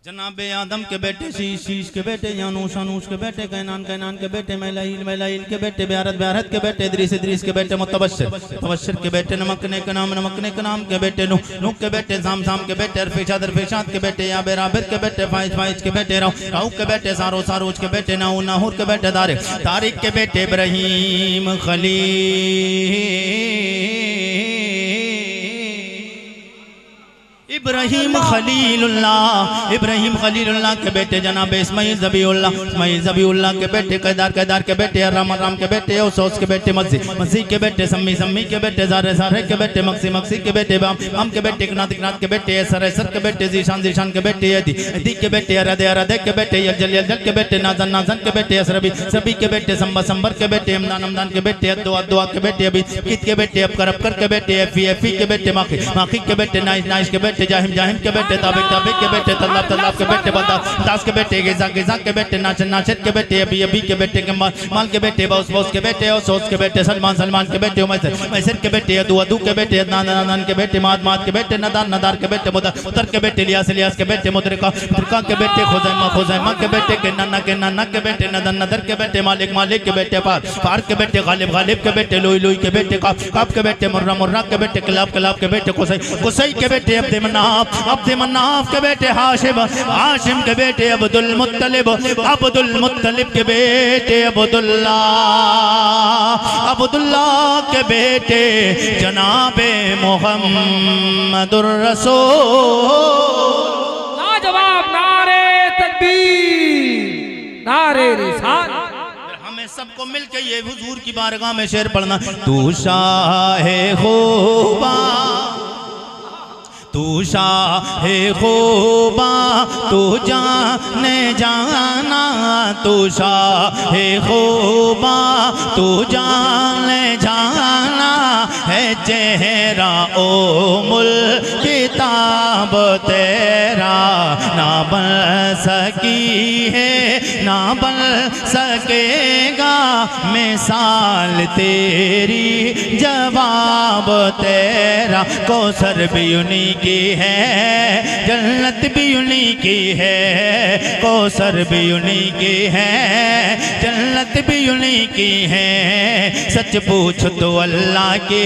जनाबे आदम के बेटे शीश, शीश के बेटे यानूस, यानूस के बेटे कैनान, कैनान के बेटे मैलाइल, मैलाइल के बेटे ब्यारत, ब्यारत के बेटे इद्रीस, इद्रीस के बेटे मुतबश्शिर, मुतबश्शिर के बेटे नमकने के नाम, नमकने के नाम के बेटे नूह, नूह के बेटे जाम, जाम के बेटे अरफिशाद, अरफिशाद के बेटे याबेर, याबेर के बेटे फाइज, फाइज के बेटे राउ, राउ के बेटे सारो, सारोज के बेटे नाहू, नाहूर के बेटे तारिक, तारिक के बेटे इब्राहीम इब्राहीम खलीलुल्लाह, इब्राहीम खलीलुल्लाह के बेटे जनाब इस्माइल ज़बीउल्लाह, इस्माइल ज़बीउल्लाह के बेटे कैदार, कैदार के बेटे राम, राम के बेटे औसौस के बेटे मक्सी, मक्सी के बेटे सम्मी, सम्मी के बेटे ज़ारे, ज़ारे के बेटे मक्सी, मक्सी के बेटे बाम, बाम के बेटे इकनात, इकनात के बेटे असर, असर के बेटे ज़ीशान, ज़ीशान के बेटे यदी, यदी के बेटे अरदे, अरदे के बेटे यजल, यजल के बेटे नाज़न, नाज़न के बेटे असरबी, सबी के बेटे संबर, संबर के बेटे हमदान, हमदान के बेटे अद्दुआ, अद्दुआ के बेटे अबी, कित के बेटे अबकर, अबकर के बेटे एफी, एफी के बेटे माखी, माखी के बेटे नाइश, नाइश के बेटे जाहिम, जाहिम के बेटे ताबिक, ताबिक के बेटे तल्लाब, तल्लाब के बेटे बंदा, दास के बेटे गिजा, गिजा के बेटे नाचन, नाचन के बेटे अबी, अबी के बेटे कमाल, माल के बेटे बौस, बौस के बेटे औसौस के बेटे सलमान, सलमान के बेटे उमैसर, मैसर के बेटे अदू, अदू के बेटे अदनान, अदनान के बेटे माद, माद के बेटे नदार, नदार के बेटे मुदर, मुदर के बेटे लियास, लियास के बेटे मुदरिका, मुदरिका के बेटे खुज़ैमा, खुज़ैमा के बेटे किन्नाना, किन्नाना के बेटे नदर, नदर के बेटे मालिक, मालिक के बेटे पार, पार के बेटे गालिब, गालिब के बेटे लुई, लुई के बेटे काफ, काफ के बेटे मुर्रा, मुर्रा के बेटे किलाब, किलाब के बेटे कुसै, कुसै के बेटे अब्दे मन्नाफ, अब्दे मन्नाफ के बेटे हाशिम, हाशिम के बेटे अब्दुल मुत्तलिब, अब्दुल मुत्तलिब के बेटे अब्दुल्ला, अब्दुल्ला के बेटे जनाबे मुहम्मदुर रसूल। लाजवाब नारे तकबीर, नारे रिसालत। हमें सबको मिलके ये हुजूर की बारगाह में शेर पढ़ना। तू शाहे खूबा, तू शाहे खूबा, तू जाने जाना, तू शाहे खूबा, तू जाने जाना है चेहरा ओ मुल किताब तेरा, ना बन सकी है ना बन सकेगा मिसाल तेरी, जवाब तेरा। कौसर भी उन्हीं की है, जन्नत भी उन्हीं की है, कौसर भी उन्हीं की है, जन्नत भी उन्हीं की है। सच पूछ तो अल्लाह की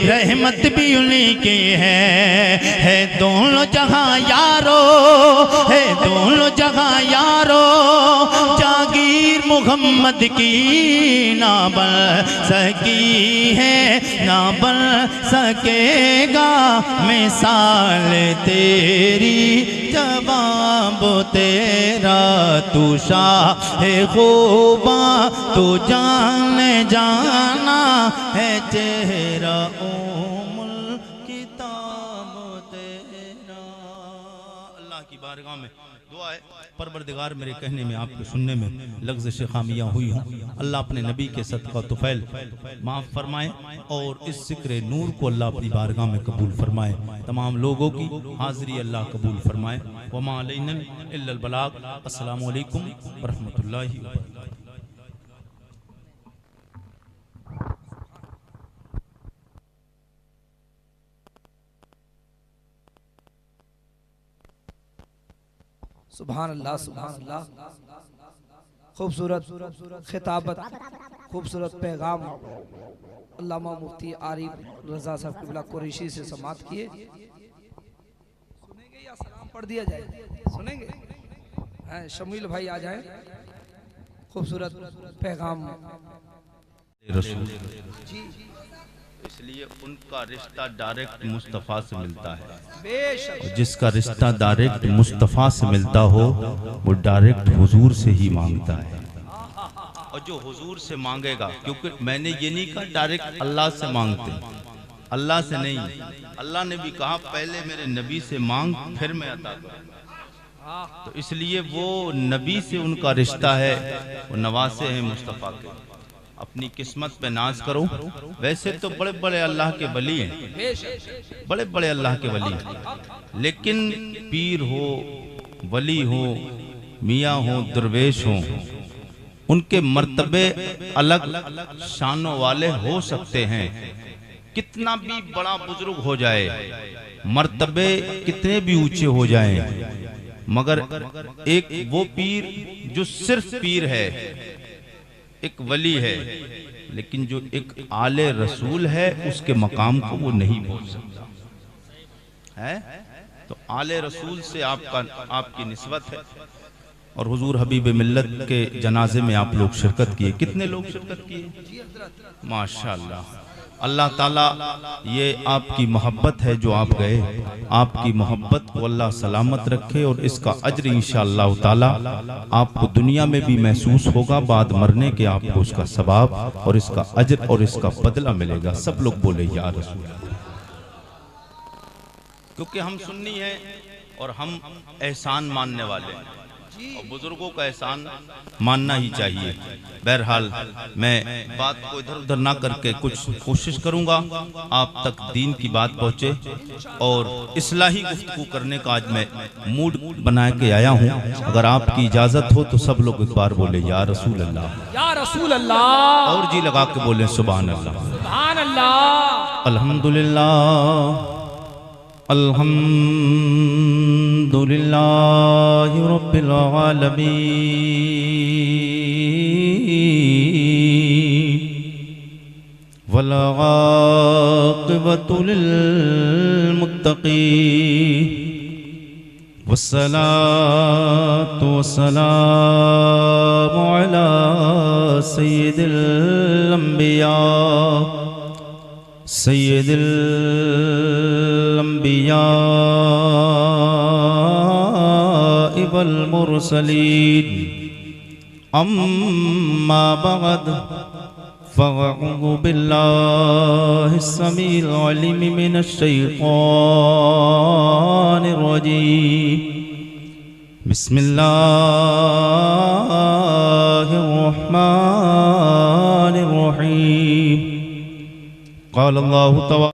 रहमत भी उन्हीं की है दोनों जहां यारो, है दोनों जहां यारो, जागीर मुहम्मद की ना बन सकी है ना बन सकेगा मिसाल तेरी, जवाब तेरा। तू शाहे खूबा, तू जाने जाना है चेहरा उमुल किताब तेरा। अल्लाह की बारगाह में दुआ है, परवरदिगार मेरे कहने में आपके सुनने में लग़्ज़िश खामियां हुई हों, अल्लाह अपने नबी के सदक़ा तुफ़ैल माफ़ फरमाए और इस ज़िक्र नूर को अल्लाह अपनी बारगाह में कबूल फरमाए। तमाम लोगों की हाज़िरी अल्लाह कबूल फरमाए। वमा अलैना इल्लल बलाग। अस्सलामु अलैकुम व रहमतुल्लाहि व बरकातुहू। सुभान अल्लाह, सुभान अल्लाह। खूबसूरत खिताबत, खूबसूरत पैगाम अल्लामा मुफ्ती आरिफ रज़ा साहब क़िबला कुरैशी से समाअत किए। सुनेंगे या सलाम पढ़ दिया जाए? सुनेंगे? शमील भाई आ जाएं। खूबसूरत पैगाम रसूल जी, इसलिए उनका रिश्ता डायरेक्ट मुस्तफ़ा से मिलता है। बेशक जिसका रिश्ता डायरेक्ट मुस्तफ़ा से मिलता हो वो डायरेक्ट हुजूर से ही मांगता है। और जो हुजूर से मांगेगा, क्योंकि मैंने ये नहीं कहा डायरेक्ट अल्लाह से मांगते, अल्लाह से नहीं। अल्लाह ने भी कहा पहले मेरे नबी से मांग फिर मैं अता करूंगा। तो इसलिए वो नबी से उनका रिश्ता है, वो नवासे हैं मुस्तफ़ा के। अपनी किस्मत पे नाज करो। वैसे तो बड़े बड़े अल्लाह के वली हैं, बड़े बड़े अल्लाह के वली हैं, लेकिन पीर हो, वली हो, मियाँ हो, दरवेश हो, उनके मर्तबे अलग शानों वाले हो सकते हैं। कितना भी बड़ा बुजुर्ग हो जाए, मर्तबे कितने भी ऊंचे हो जाएं, मगर एक वो पीर जो सिर्फ पीर है, एक वली है, लेकिन जो एक आले रसूल है उसके मकाम को वो नहीं पहुंच सकता है। तो आले रसूल से आपकी निस्बत है। और हुजूर हबीब मिल्लत के जनाजे में आप लोग शिरकत किए। कितने लोग शिरकत किए? माशाअल्लाह। अल्लाह ताला ये आपकी मोहब्बत है जो आप गए, आपकी मोहब्बत को अल्लाह सलामत रखे और इसका अज्र इंशाअल्लाह ताला आपको दुनिया में भी महसूस होगा, बाद मरने के आपको उसका सवाब और इसका अज्र और इसका बदला मिलेगा। सब लोग बोले या रसूल। क्योंकि हम सुन्नी हैं और हम एहसान मानने वाले हैं और बुजुर्गों का एहसान मानना ही चाहिए। बहरहाल मैं बात को इधर उधर ना करके कुछ कोशिश करूंगा आप तक दीन की बात पहुंचे और इस्लाही गुफ्तगू करने का आज मैं मूड बना के आया हूं। अगर आपकी इजाजत हो तो सब लोग एक बार बोले या रसूल अल्लाह, या रसूल अल्लाह, और जी लगा के बोले सुभान अल्लाह, सुभान अल्लाह, अल्हम्दुलिल्लाह, अल्हम्दुलिल्लाहि रब्बिल आलमीन वल आक़िबतु लिल मुत्तक़ीन वस्सलातु वस्सलामु अला सय्यिदिल अंबिया सय्यिदिल अंबिया वल मुरसलीन अम्मा बअद फ़अऊज़ु बिल्लाहिस समीइल अलीम मिनश शैतानिर रजीम बिस्मिल्लाहिर रहमानिर रहीम क़ाल अल्लाहु तआला